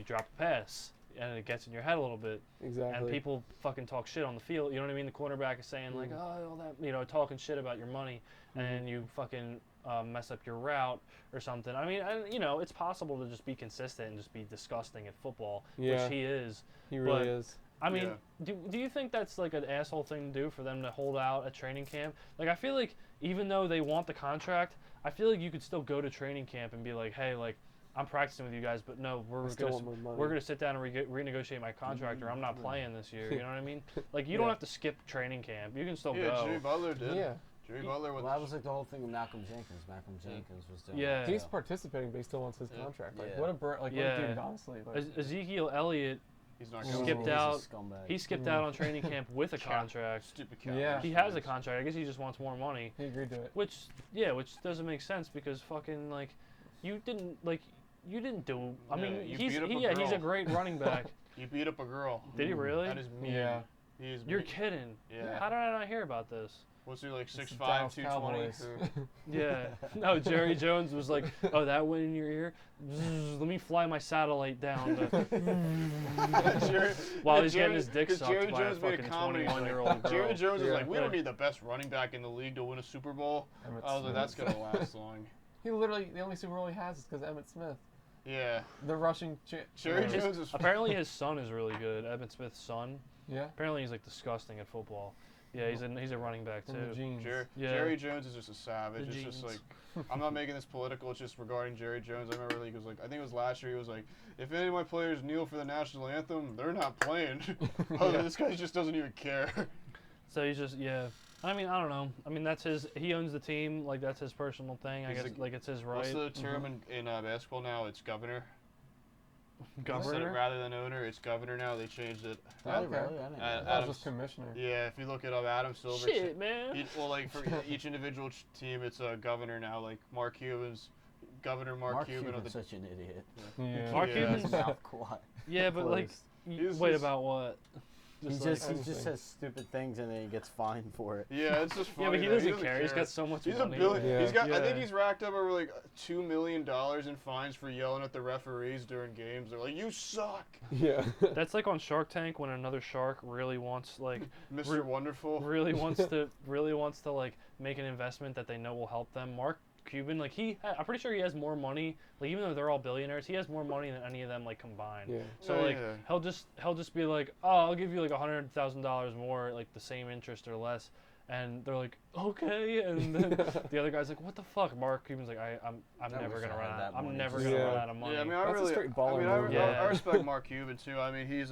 drop a pass, and it gets in your head a little bit, Exactly. and people fucking talk shit on the field. You know what I mean? The cornerback is saying like, Mm. oh, all that, talking shit about your money, and you fucking mess up your route or something. I mean, it's possible to just be consistent and just be disgusting at football, Yeah. which he is. He really but- is. I mean, Yeah. do you think that's like an asshole thing to do for them to hold out at training camp? Like, I feel like even though they want the contract, I feel like you could still go to training camp and be like, hey, like, I'm practicing with you guys, but no, I still want my money. we're gonna sit down and renegotiate my contract, or I'm not playing this year. You know what I mean? Like, you don't Yeah. have to skip training camp. You can still Yeah, go. Jimmy Butler did. Yeah. Jimmy Butler Well, was. that was like the whole thing with Malcolm Jenkins. Malcolm Jenkins was doing Yeah. that. He's so. participating, but he still wants his Yeah. contract. Like, Yeah. what a Yeah. dude, honestly. Like, Ezekiel Elliott, He's not He going. skipped He's a out. scumbag. he skipped out on training camp with a contract. Stupid cat. Yeah. He has a contract. I guess he just wants more money. he agreed to it. Which doesn't make sense because fucking like, you didn't do. I Yeah, mean, you he's beat up a he's a girl. great running back. He beat up a girl. Did he really? That is mean. Yeah. He is You're mean. kidding. Yeah. How did I not hear about this? What's he like? It's the 6'5", Dallas 220. Cowboys. Yeah. No, Jerry Jones was like, oh, that went in your ear? Zzz, let me fly my satellite down. Jerry- While yeah, he's getting Jerry- his dick 'cause sucked Jerry by a Jones made a fucking comedy, he's like, 21-year-old girl. Jerry Jones is Yeah. like, we don't need the best running back in the league to win a Super Bowl. Emmett I was like, Smith. that's gonna last long. He literally, the only Super Bowl he has is because Emmett Smith. Yeah. The rushing Jerry His- Jones is. Apparently his son is really good. Evan Smith's son. Yeah. Apparently he's like disgusting at football. Yeah, he's a running back And the too. jeans. Yeah. Jerry Jones is just a savage. The It's just jeans. like, I'm not making this political. It's just regarding Jerry Jones. I remember he was like, I think it was last year. He was like, if any of my players kneel for the national anthem, they're not playing. Yeah. This guy just doesn't even care. So he's just I mean, I don't know. I mean, that's he owns the team. Like that's his personal thing. I He's guess a- like it's his What's right. the term in basketball now? It's governor. Instead of Governor. rather than owner, it's governor now. They changed it. Really, Okay. really? I didn't know Uh, that. That Adams- was just commissioner. Yeah, if you look it up, Adam Silver. Shit, man. Well, like for each individual team, it's a governor now. Like Mark Cuban's Governor Mark Cuban of Cuban's the. such an idiot. Yeah. Mark Yeah. Cuban's- His mouth quiet. Yeah, but like, He's wait just- about what? He Just just like, he just says stupid things and then he gets fined for it. Yeah, it's just funny. yeah, but he that doesn't care. He's got so much He's money. a billion. Yeah. He's got. I think Yeah. he's racked up over like $2 million in fines for yelling at the referees during games. They're like, "You suck, Yeah. That's like on Shark Tank when another shark really wants like Mr. Wonderful." really wants to like make an investment that they know will help them. Mark Cuban, like I'm pretty sure he has more money. Like even though they're all billionaires, he has more money than any of them like combined. Yeah. So Yeah, like yeah. he'll just be like, oh, I'll give you like $100,000 more, like the same interest or less. And they're like, okay. And then the other guy's like, what the fuck? Mark Cuban's like, I'm I never wish gonna I run had out. that I'm money never just gonna Yeah. run out of money. Yeah, I mean, That's a straight baller move, yeah. I respect Mark Cuban too. I mean, he's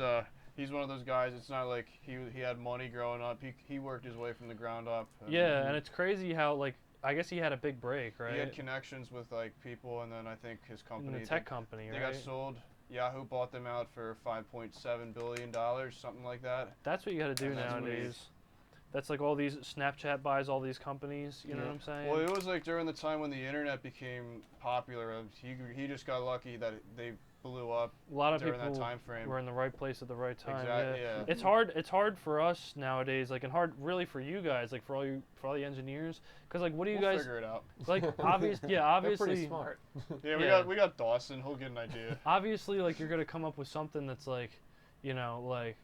one of those guys. It's not like he had money growing up. He worked his way from the ground up. Yeah, and it's crazy how like I guess he had a big break, right? He had connections with like people, and then I think his In company. the tech company, They right? got sold. Yahoo bought them out for $5.7 billion, something like that. That's what you got to do And that's what nowadays. That's like all these Snapchat buys all these companies. You know Yeah. what I'm saying? Well, it was like during the time when the internet became popular. He just got lucky that they blew up a lot of during people that time frame. were in the right place at the right time. Exactly. Yeah. Yeah. It's hard. It's hard for us nowadays. Like, and hard really for you guys. Like for all the engineers. Because like, what do you We'll guys figure it out. like? Obviously, yeah. They're Obviously, pretty smart. Yeah, Yeah. we got Dawson. He'll get an idea. obviously, like you're gonna come up with something that's like, you know, like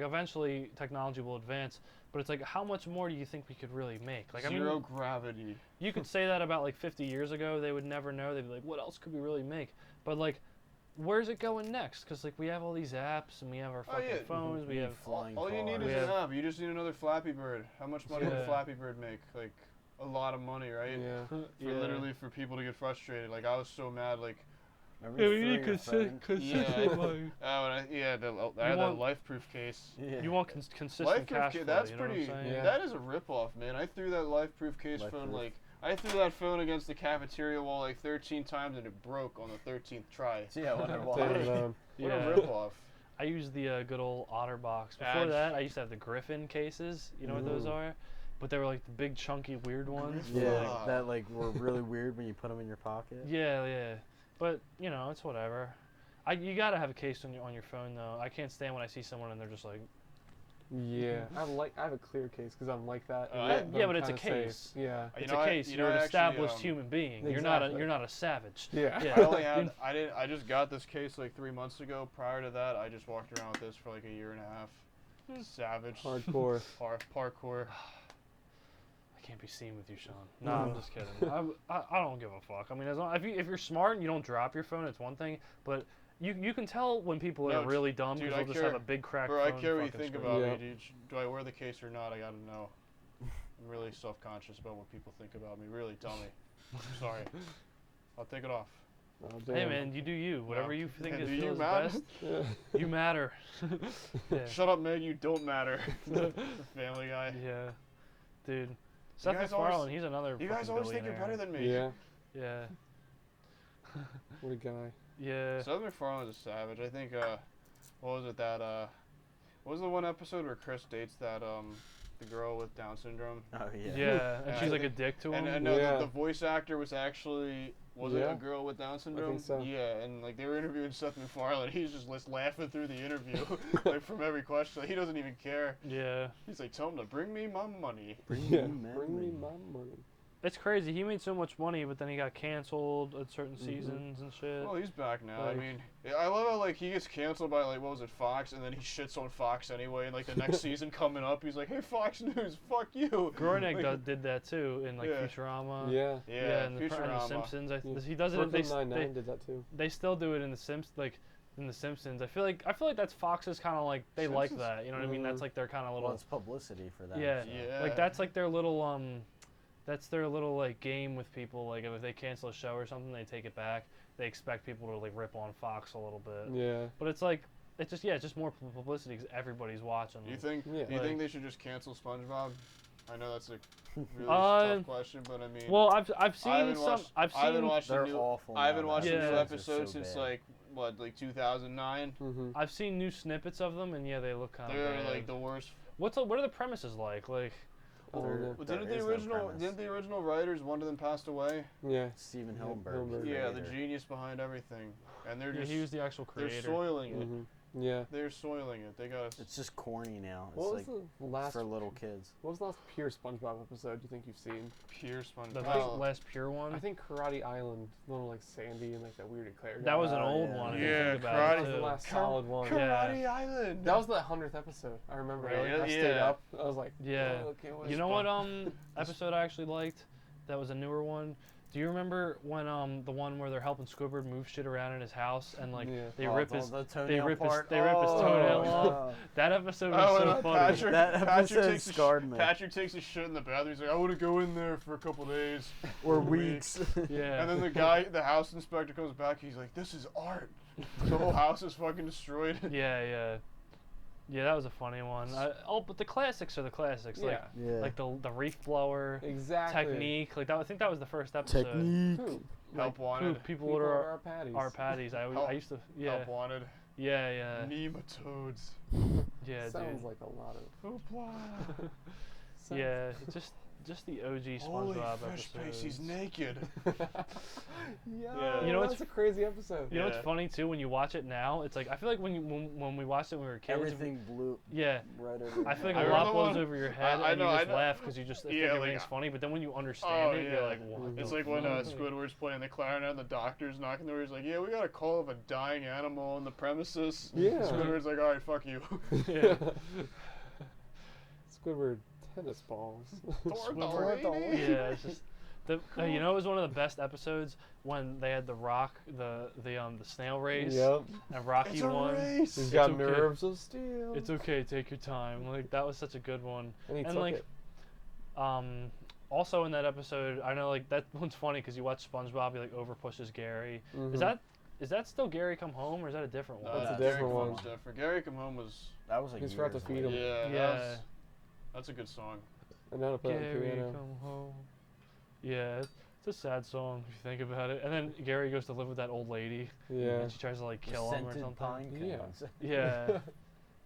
eventually technology will advance. But it's like, how much more do you think we could really make? Like, Zero I mean, gravity. you could say that about like 50 years ago. They would never know. They'd be like, what else could we really make? But like, where's it going next? Because like we have all these apps and we have our Oh, fucking yeah. phones. We have flying All you need cars. is We an have- app. You just need another Flappy Bird. How much money would Yeah. Flappy Bird make? Like a lot of money, right? Yeah. For literally for people to get frustrated. Like I was so mad. Like Remember you threw your phone? I had that want- life-proof case. Yeah. You want consistent Life-proof cash case. flow. That's you know pretty. What I'm saying? Yeah. That is a rip-off, man. I threw that life-proof case phone Life-proof. I threw that phone against the cafeteria wall like 13 times and it broke on the 13th try. So yeah, I wonder Damn, why. What Yeah. a rip-off. I used the good old OtterBox. Before that, I used to have the Griffin cases. You know what those Ooh. are? But they were like the big chunky weird ones. Yeah, Like- that like were really weird when you put them in your pocket. Yeah, yeah. But you know, it's whatever. You gotta have a case on your phone though. I can't stand when I see someone and they're just like, Yeah. I have a clear case because I'm like that. yeah, I'm but it's a kinda safe. case. Yeah. You it's know, a case. you You're know, an I actually, established human being. Exactly. You're not a savage. Yeah. Yeah. I only had I just got this case like 3 months ago. Prior to that, I just walked around with this for like a year and a half. Savage. Hardcore. Parkour. I can't be seen with you, Sean. No, I'm just kidding. I don't give a fuck. I mean, as long, if you're smart and you don't drop your phone, it's one thing. But you can tell when people are No, really dumb dude, because I they'll just care. have a big crack Bro, phone. I care what you fucking think screen. about Yeah. me, dude. Do I wear the case or not? I gotta know. I'm really self-conscious about what people think about me. Really, tell me. I'm sorry. I'll take it off. Oh, Hey damn. man, you do you. Whatever No. you think And is do you feels matter? best. Yeah. You matter. yeah. Shut up, Meg. You don't matter. The Family Guy. Yeah, dude. Seth guys always- MacFarlane, he's another. You guys fucking always think you're better billionaire. than me. Yeah. Yeah. What a guy. Yeah. Seth MacFarlane's a savage. I think. What was it that? What was the one episode where Chris dates that the girl with Down syndrome? Oh yeah. Yeah, and Yeah, she's I like a think- dick to him. And no, Yeah. the voice actor was actually it Yeah. a girl with Down syndrome? so. Yeah, and like they were interviewing Seth MacFarlane. He's just laughing through the interview, like from every question. He doesn't even care. Yeah. He's like, "Tell him to bring me my money." Bring Yeah. me my Bring me money. my money. It's crazy. He made so much money, but then he got canceled at certain seasons and shit. Well, he's back now. I Like- mean, I love how like he gets canceled by like what was it, Fox, and then he shits on Fox anyway. And like the next season coming up, he's like, "Hey, Fox News, fuck you." Groening Like, did that too in like Yeah. Futurama. Yeah. Yeah, and the Futurama. Simpsons. Yeah. He does it. Brooklyn They, Nine-Nine did that too. they still do it in the Simpsons. I feel like that's Fox's kind of like they like Simpsons? that. You know what I mean? That's like their kind of Well, little. it's publicity for them. Yeah. so. Yeah. Like that's like their little that's their little like game with people. Like if they cancel a show or something, they take it back. They expect people to like rip on Fox a little bit. Yeah. But it's like it's just more publicity because everybody's watching. Do you think? Yeah. Do you Like- think they should just cancel SpongeBob? I know that's a really Uh, tough question, but I mean, Well, I've I seen haven't some. watched, I've I haven't seen watched They're a new. awful. I haven't now. watched Yeah. a new Episodes are episode so since bad. like 2009. Mm-hmm. I've seen new snippets of them, and yeah, they look kind of They're bad. like the worst. What are the premises like? Like, Oh, There- yeah. Well, there didn't is the no original premise. didn't the original writers, one of them passed away? Yeah. Steven Yeah, Hillenburg. Hillenburg. Yeah, the creator. genius behind everything, and they're yeah, just he was the actual they're creator. soiling it. Mm-hmm. Yeah. They're soiling it. They got. It's just corny now. It's What was like the last? for little kids. What was the last pure SpongeBob episode you think you've seen? Pure sponge. The Well, last pure one. I think Karate Island, the one with like Sandy and like that weird Eclair. That was an Oh, old yeah. one. if you Yeah, think about Karate- it, That was the too. last solid one. Karate Island. That was the 100th episode. I remember. Really? I stayed Yeah. up. I was like, Yeah. oh, can't wait. You know what episode I actually liked? That was a newer one. Do you remember when the one where they're helping Squidward move shit around in his house and like Yeah. they Oh, rip the- his the toenail rip his- part. they rip his toenail off? no. that episode Oh, was and, so funny. Patrick, That Patrick episode takes a scarred me. Patrick takes his shit in the bathroom. He's like, I want to go in there for a couple days. Or a week." weeks. Yeah. And then the house inspector comes back. He's like, this is art. The whole house is fucking destroyed. Yeah, that was a funny one. But the classics are the classics. Yeah. Yeah. Like the reef blower Exactly. technique. Like that. I think that was the first episode. Technique. Who? Help Who wanted. people People order our patties. our patties. I Help- used to. Yeah. Help wanted. Yeah. Nematodes. Yeah, Sounds dude. like a lot of. Hoopla. Sounds- Yeah, just the OG Holy SpongeBob fish face, he's episodes. naked. Yeah. You know, that's it's- a crazy episode. You know Yeah. what's funny too? When you watch it now, it's like I feel like when we watched it when we were kids. Everything blew Yeah, right over. I feel like I a remember lot the one- blows over your head, I and know, you I just know. laugh because you just think Yeah, like, everything's funny. But then when you understand it, you're like, what? It's the like when fuck? Squidward's playing the clarinet and the doctor's knocking the door. He's like, yeah, we got a call of a dying animal on the premises. Yeah. Squidward's like, all right, fuck you. Yeah. Squidward tennis balls. Squidward. Yeah, it's just you know, it was one of the best episodes when they had the Rock, the snail race, Yep. and Rocky It's a won. race. He's It's got okay. nerves of steel. It's okay, take your time. Like that was such a good one. and he and, took like, it. Also in that episode, I know like that one's funny because you watch SpongeBob, he like over pushes Gary. Mhm. Is that still Gary Come Home or is that a different one? That's a Gary different Come one. Home's different. Gary Come Home was, That was like He's forgot to years feed later. him. Yeah. that's a good song. And now to play on the Gary piano. Come Home. Yeah, it's a sad song if you think about it. And then Gary goes to live with that old lady, Yeah. and she tries to like The kill him or scented something. pine Yeah. cones. Yeah,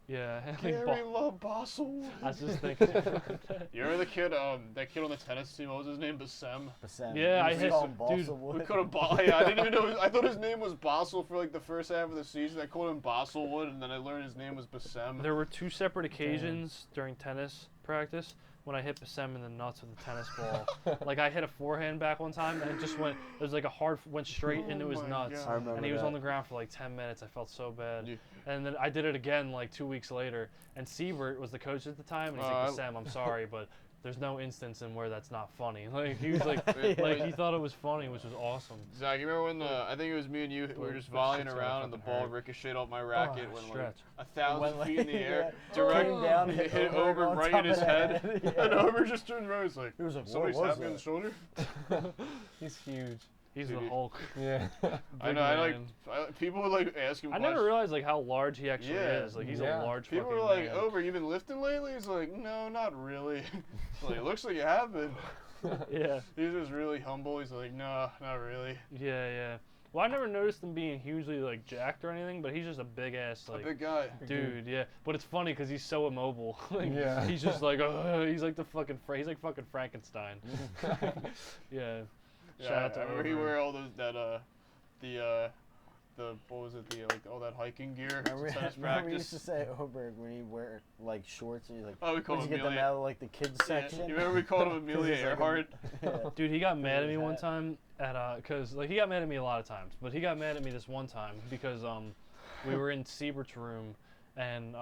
yeah. and, like, Gary Love Bossel. I was just thinking about that. You remember the kid, that kid on the tennis team? What was his name? Bassem. Yeah, I used to hit call some- him Balsa dude, Wood. We could have yeah, I didn't even know. I thought his name was Bossel for like the first half of the season. I called him Bosselwood, and then I learned his name was Bassem. There were two separate occasions during tennis practice when I hit Bassem in the nuts with a tennis ball. Like I hit a forehand back one time, and it just went. It was like went straight into his my nuts. God. I remember And he was that. on the ground for like 10 minutes. I felt so bad. Yeah. And then I did it again like 2 weeks later. And Siebert was the coach at the time, and he's like, Sam, I'm sorry, but there's no instance in where that's not funny. Like he was like, like he thought it was funny, which was awesome. Zach, you remember when I think it was me and you, we were just That volleying shit's gonna around and the fucking ball hurt. ricocheted off my racket when like stretch. 1,000 Went, feet in the air, yeah, direct came down, hit hit Oberg Oberg on right top in his of the head, head, yeah. and Oberg just turned around. He's like, He was like, somebody what was tapped me on the that? shoulder. He's huge. He's Dude, the Hulk. Yeah. I Big know. I man. people would like ask him. I never questions. realized like how large he actually Yeah. is. Like he's Yeah. a large People fucking were like, man. Oberg, you been lifting lately? He's like, no, not really. Like, it looks like you have been. Yeah, He's just really humble. He's like, no, not really. yeah. Well, I never noticed him being hugely like jacked or anything, but he's just a big ass A like big guy. dude. Yeah, but it's funny because he's so immobile. Like, Yeah. he's just like he's like the fucking he's like fucking Frankenstein. Yeah. Yeah, Shout out to I remember he Oberg. wore all those the what was it, like all that hiking gear to Remember, tennis remember we used practice. to say Oberg when he wear like shorts and he's like, Oh, we called where'd him you get them Amelia. out of like the kids Yeah, section? you remember we called him 'Cause Amelia he's like a- Earhart? Yeah. Dude, he got mad at me His one hat. time at cause like he got mad at me a lot of times, but he got mad at me this one time because we were in Siebert's room and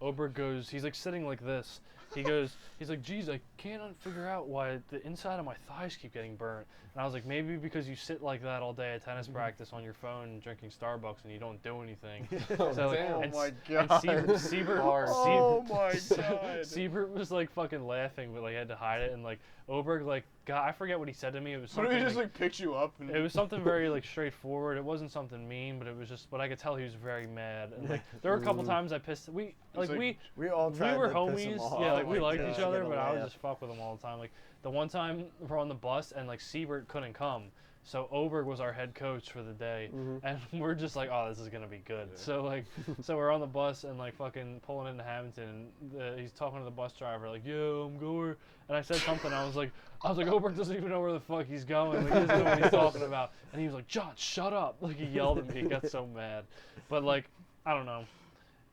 Oberg goes, he's like sitting like this. He's like, geez, I can't figure out why the inside of my thighs keep getting burnt. And I was like, maybe because you sit like that all day at tennis practice on your phone drinking Starbucks and you don't do anything. Oh, So, like, damn. Oh and my And god. Siebert, Hard. Oh my god. Siebert was like fucking laughing, but like had to hide it. And like Oberg, like God, I forget what he said to me. It was What if something. he just like, like picked you up? And it was something very like straightforward. It wasn't something mean, but it was just. But I could tell he was very mad. And like there were a couple times I pissed. We It's like- We all tried were to piss him homies. off. Yeah, like Oh we my liked God. each To other, get a but I would laugh. just fuck with him all the time. Like the one time we're on the bus and like Siebert couldn't come. So Oberg was our head coach for the day, and we're just like, oh, this is gonna be good. So like, so we're on the bus and like fucking pulling into Hamilton. And he's talking to the bus driver like, yo, I'm going. And I said something. I was like, Oberg doesn't even know where the fuck he's going. Like, he doesn't know what he's talking about. And he was like, John, shut up! Like he yelled at me. He got so mad. But like, I don't know.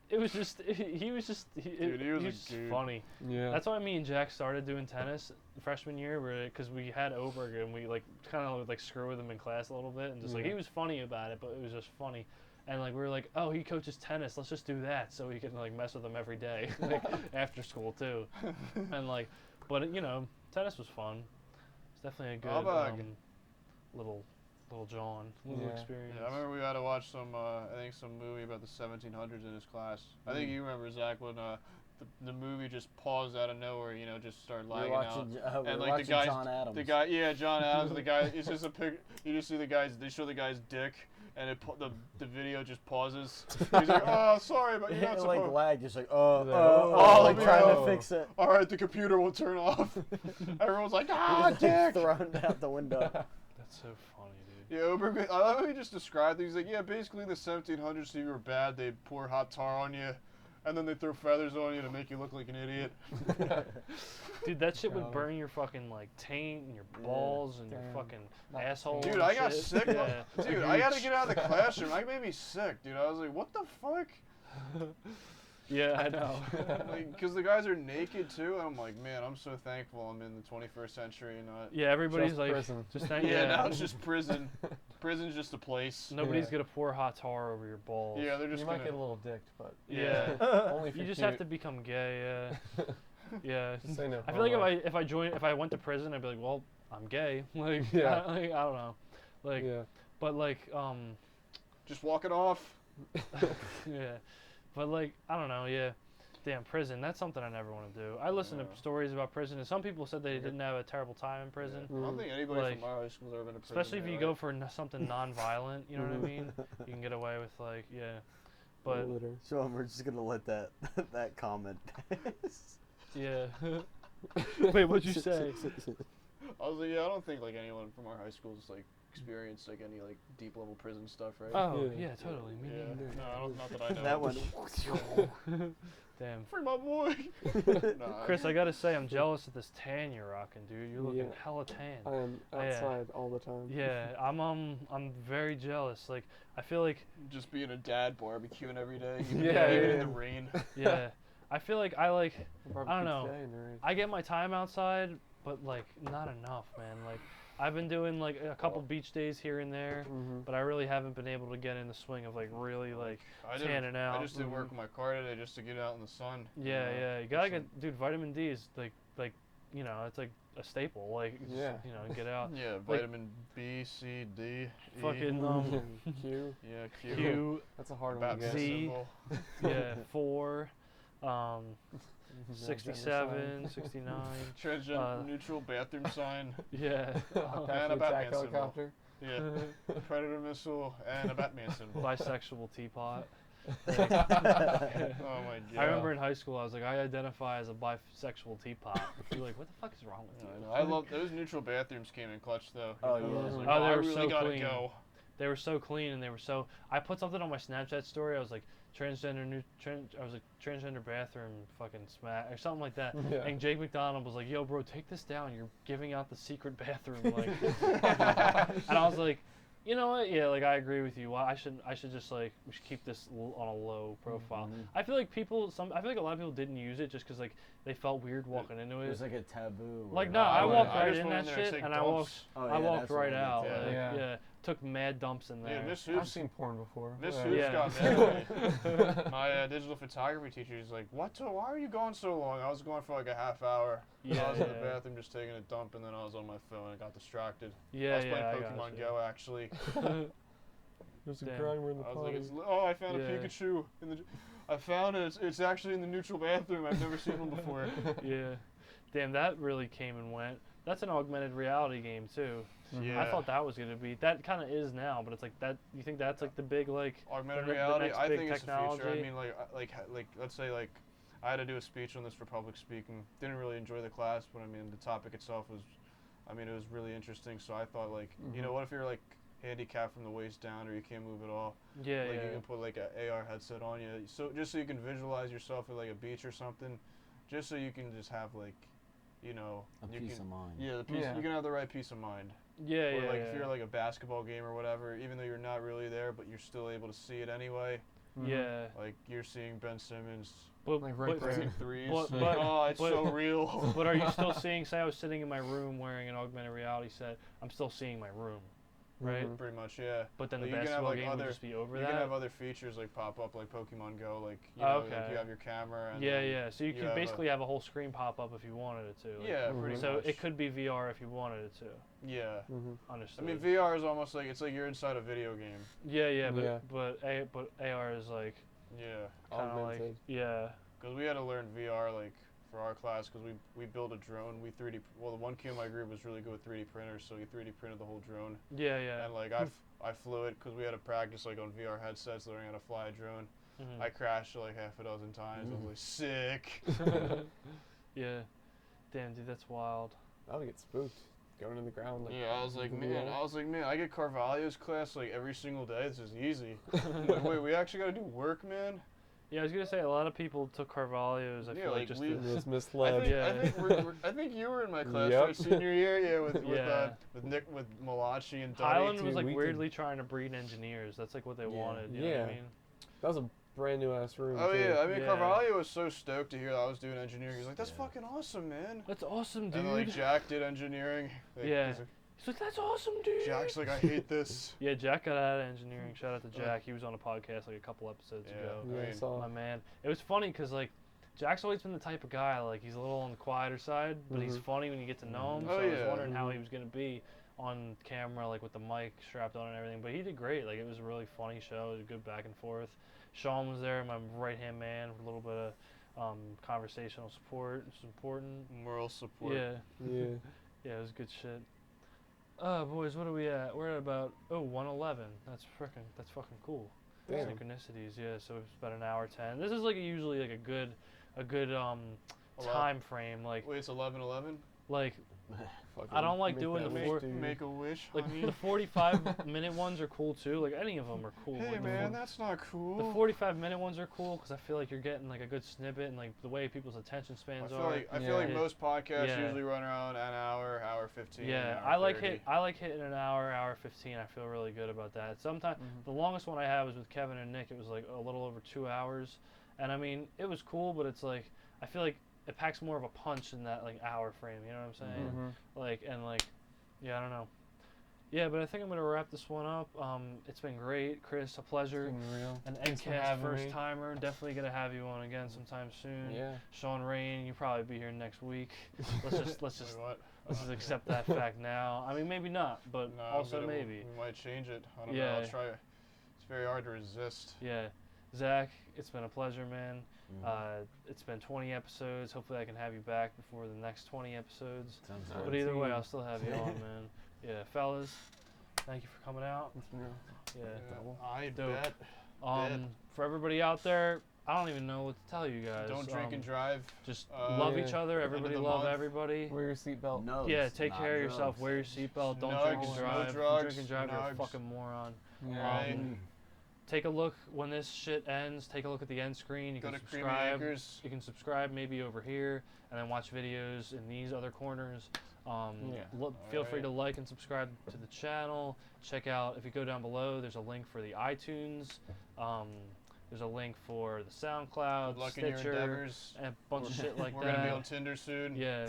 It was just he was just Dude, he was a just dude. funny. Yeah. That's why me and Jack started doing tennis freshman year, because we had Oberg and we like kind of like screw with him in class a little bit, and just like Yeah. he was funny about it, but it was just funny. And like we were like, oh, he coaches tennis, let's just do that, so we can like mess with him every day, like after school too. And like, but you know, tennis was fun. It's definitely a good How about- little John little Yeah. experience. Yeah, I remember we had to watch some, I think some movie about the 1700s in his class. I think you remember, Zach, when the movie just paused out of nowhere, you know, just started We're lagging out. watching, And we're like watching the guys, John Adams. the guy, yeah, John Adams, the guy. It's just a pic. You just see the guys. They show the guy's dick, and the video just pauses. He's like, "Oh, sorry, but you're not It like supposed." lag, just like oh, like let me trying know. to fix it. All right, the computer will turn off. Everyone's like, "Ah, Just, like, dick." thrown out the window. That's so funny, dude. Yeah, Oberg, I love how he just described it. He's like, yeah, basically in the 1700s, if you were bad, they'd pour hot tar on you, and then they throw feathers on you to make you look like an idiot. Dude, that shit would God. burn your fucking like taint and your balls and your Damn. fucking Not asshole. Dude, and I got shit. sick. Yeah. Dude, I got to get out of the classroom. I made me sick, dude. I was like, what the fuck? Yeah, I know. Because the guys are naked too, and I'm like, man, I'm so thankful I'm in the 21st century and not. Yeah, everybody's Just like, prison. just Yeah, now it's just prison. Prison's just a place. nobody's Yeah. gonna pour hot tar over your balls. Yeah, they're just You gonna. might get a little dicked, but Yeah. only if You you're just cute. have to become gay. Yeah. Yeah. Just say no. I feel like if I went to prison, I'd be like, well, I'm gay. Like, Yeah. I don't know. Like, Yeah. but like, Just walk it off. yeah. But like, I don't know. Yeah. Damn, prison. That's something I never want to do. I listen Yeah. to stories about prison, and some people said they didn't have a terrible time in prison. I don't think anybody Like, from our high school's ever been to prison. Especially if yet, you right? go for something non-violent, you know what I mean? You can get away with like, yeah. But Litter. So we're just gonna let that that comment pass. yeah. Wait, what'd you say? I was like, yeah, I don't think like anyone from our high school's like experienced like any like deep level prison stuff, right? Oh Yeah. yeah, totally. Me yeah. neither. No, I don't, not that I know. That one. Damn. Free my boy. Nah. Chris, I gotta say, I'm jealous of this tan you're rocking, dude. You're looking Yeah. hella tan. I am Yeah. outside all the time. Yeah, I'm very jealous. Like, I feel like, Just being a dad barbecuing every day. Yeah, even yeah, in the yeah. rain. yeah, I feel like I like, Barbecue know. today in the rain. I get my time outside, but like not enough, man. Like, I've been doing like a couple beach days here and there, Mhm. but I really haven't been able to get in the swing of like really like tanning out. I just did work on my car today just to get out in the sun. Yeah, you know? yeah. You gotta Some- get, dude. Vitamin D is like you know, it's like a staple. Like, just, Yeah. you know, get out. Yeah, vitamin B, C, D, E. Fucking Q. Yeah, Q. Q, That's a hard one to Batman get. Z. symbol. yeah, 4, No, 67, gender 69. Transgender neutral bathroom sign. Yeah. sign. And a Apache Batman attack symbol. helicopter. Yeah, predator missile and a Batman symbol. Bisexual teapot. Oh my god. I remember in high school, I was like, I identify as a bisexual teapot. You're like, what the fuck is wrong with Yeah, you? I know. I love those neutral bathrooms came in clutch though. Oh, You know, yeah. I was like, Oh, they I were really so gotta clean. go. They were so clean and they were so. I put something on my Snapchat story. I was like, I was like, transgender bathroom fucking smack or something like that. Yeah. And Jake McDonald was like, yo, bro, take this down. You're giving out the secret bathroom. Like, and I was like, you know what? Yeah, like I agree with you. I should just like we should keep this on a low profile. Mhm. I feel like I feel like a lot of people didn't use it just because like they felt weird walking into It it. was like a taboo. Like or- no, I went- walked I right just in went that in there to shit take and I dumps. walked. Oh, I yeah, walked that's what right I did, out. too. Like, Yeah. yeah, took mad dumps in there. Yeah, Miss I've Hoops. seen porn before. Miss Whatever. Hoops Yeah. got mad at me. My digital photography teacher is like, "What? Why are you going so long?" I was going for like a half hour. Yeah, I was in the yeah. bathroom just taking a dump, and then I was on my phone and got distracted. Yeah, I was yeah, playing I Pokemon gotcha. Go actually. There's a Damn. grimer in the I was potty. like, I found Yeah. a Pikachu in the. I found it. It's actually in the neutral bathroom. I've never seen one before. Yeah. Damn, that really came and went. That's an augmented reality game too. Yeah. I thought that was gonna be. That kind of is now, but it's like that. You think that's like the big like Augmented the reality. next I big think it's the future. I technology? mean, like let's say like I had to do a speech on this for public speaking. Didn't really enjoy the class, but I mean the topic itself was, I mean it was really interesting. So I thought like, you know, what if you're like handicapped from the waist down or you can't move at all? yeah, Like yeah. you can put like a AR headset on you, so just so you can visualize yourself at like a beach or something, just so you can just have like, you know, A you peace can, of mind. yeah, the peace, Yeah. you can have the right peace of mind. Yeah, Or yeah, like yeah. if you're like a basketball game or whatever, even though you're not really there, but you're still able to see it anyway. Yeah. Like you're seeing Ben Simmons But, Like right but, there. hitting threes. But- like, but- oh, it's but- so real. but are you still seeing? Say I was sitting in my room wearing an augmented reality set. I'm still seeing my room, right? Mhm. Pretty much, yeah. But then But the you can have, basketball like, game other- would just be over You that. can have other features like pop up, like Pokemon Go. Like you Oh, know, okay. like you have your camera. And Yeah, then yeah. So you you could have a- basically have a whole screen pop up if you wanted it to. like- Yeah, pretty So much. it could be VR if you wanted it to. Yeah. I Understood. mean, VR is almost like it's like you're inside a video game. Yeah, yeah, but Yeah. but AR is like Yeah. kind of like Augmented. yeah. Because we had to learn VR like for our class because we built a drone. We 3D. Well, the one kid in my group was really good with 3D printers, so he 3D printed the whole drone. Yeah, yeah. And like I flew it because we had to practice like on VR headsets learning how to fly a drone. Mhm. I crashed like half a dozen times. I was like sick. Yeah. Damn, dude, that's wild. I would get spooked. Going in the ground. Like, Yeah, I was like, with man, VR. I get Carvalho's class like every single day. This is easy. I'm like, wait, we actually got to do work, man. Yeah, I was gonna say a lot of people took Carvalho's. I Yeah, feel like like, just we- to- It was I misled. think, Yeah. I think you were in my class Yep. right senior year, yeah, Yeah. with Nick, with Malachi and Highland Duddy. was like we could- weirdly trying to breed engineers. That's like what they Yeah. wanted. You know what I Yeah. mean? That was a brand new ass room. Oh too. yeah, I mean Yeah. Carvalho was so stoked to hear that I was doing engineering. He's like, "That's Yeah. fucking awesome, man." That's awesome, dude. And like Jack did engineering. Like, Yeah. he's like- He's like, that's awesome, dude. Jack's like, "I hate this." Yeah, Jack got out of engineering. Shout out to Jack. He was on a podcast like a couple episodes Yeah. ago. Yeah, I mean, saw. My man. It was funny because like Jack's always been the type of guy like he's a little on the quieter side, but he's Mhm. funny when you get to know him. Oh, So I was yeah. wondering how he was gonna be on camera, like with the mic strapped on and everything. But he did great. Like it was a really funny show. It was good back and forth. Sean was there, my right hand man, for a little bit of conversational support. It's important. Moral support. Yeah. Yeah. Yeah, it was good shit. Boys, what are we at? We're at about 1:11. That's fucking cool. Damn. Synchronicities, yeah. So it's about an hour 10. This is like usually like a good Well, time frame. Like Wait, it's 11:11. I don't like Make doing that the wish, four- dude. Make a wish, like honey. the 45-minute ones are cool too. Like any of them are cool. Hey like, man, that's not cool. the 45-minute ones are cool because I feel like you're getting like a good snippet and like the way people's attention spans I are. feel like Yeah. most podcasts Yeah. usually run around an hour, hour 15. Yeah, hour I like 30. hitting an hour 15. I feel really good about that. Sometimes Mm-hmm. the longest one I had was with Kevin and Nick. It was like a little over 2 hours, and I mean it was cool, but it's like I feel like it packs more of a punch in that like hour frame. You know what I'm saying? Mhm. Like and like, yeah, I don't know. Yeah, but I think I'm gonna wrap this one up. It's been great, Chris. A pleasure. It's been real. An Thanks for Endcast having first me. timer. Definitely gonna have you on again sometime soon. Yeah. Sean Rain, you'll probably be here next week. Let's just Wait, what? Let's just accept that fact now. I mean, maybe not, but No, also but maybe. we might change it. I don't know. Yeah. I'll try. It's very hard to resist. Yeah. Zach, it's been a pleasure, man. Mhm. It's been 20 episodes. Hopefully I can have you back before the next 20 episodes. Sounds Alright. But good. either way, I'll still have you on, man. Yeah, fellas, thank you for coming out. It's been real. Yeah. I Dope. bet. For everybody out there, I don't even know what to tell you guys. Don't drink and drive. Just Uh, love Yeah. each other. Everybody the love month. everybody. Wear your seatbelt. No. Yeah, take care of yourself. Wear your seatbelt. Don't drink and Nugs, no drive. If you drugs, drink and drive, you're a nugs. fucking moron. Yeah. Right. Take a look when this shit ends. Take a look at the end screen. You Go can to Creamy subscribe. Acres. You can subscribe maybe over here, and then watch videos in these other corners. Yeah. Feel free Alright. to like and subscribe to the channel. Check out, if you go down below, there's a link for the iTunes. There's a link for the SoundCloud, Good luck in your Stitcher, endeavors. and a bunch of shit like We're that. gonna be on Tinder soon. Yeah,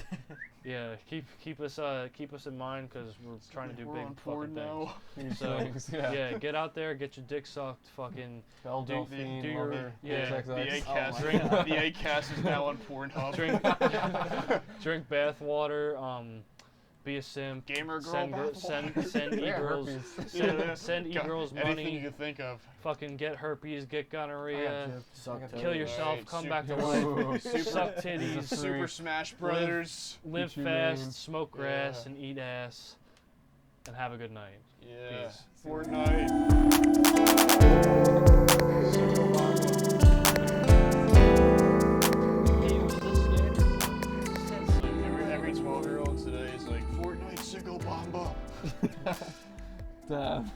yeah. Keep us in mind because we're trying to do We're big on fucking porn things. now. Your So, feelings, yeah. Yeah, get out there, get your dick sucked, fucking Belle do Delphine, your- lover, yeah, The XXX. ACAST, Oh my God. the ACAST is now on Pornhub. drink bath water, be a simp, Gamer girl send bath send Yeah, e-girls, herpes. send Go- e-girls Anything money, you can think of. fucking get herpes, get I got gonorrhea, chips. Suck I got toes. kill Right, yourself, come back to Ooh. life, suck titties, Super Super Smash Brothers. live Eat your fast, man. smoke grass, Yeah. and eat ass, and have a good night. Yeah. Peace. Fortnite. Every 12-year-old today is like, Fortnite Sicko Bomba. Damn.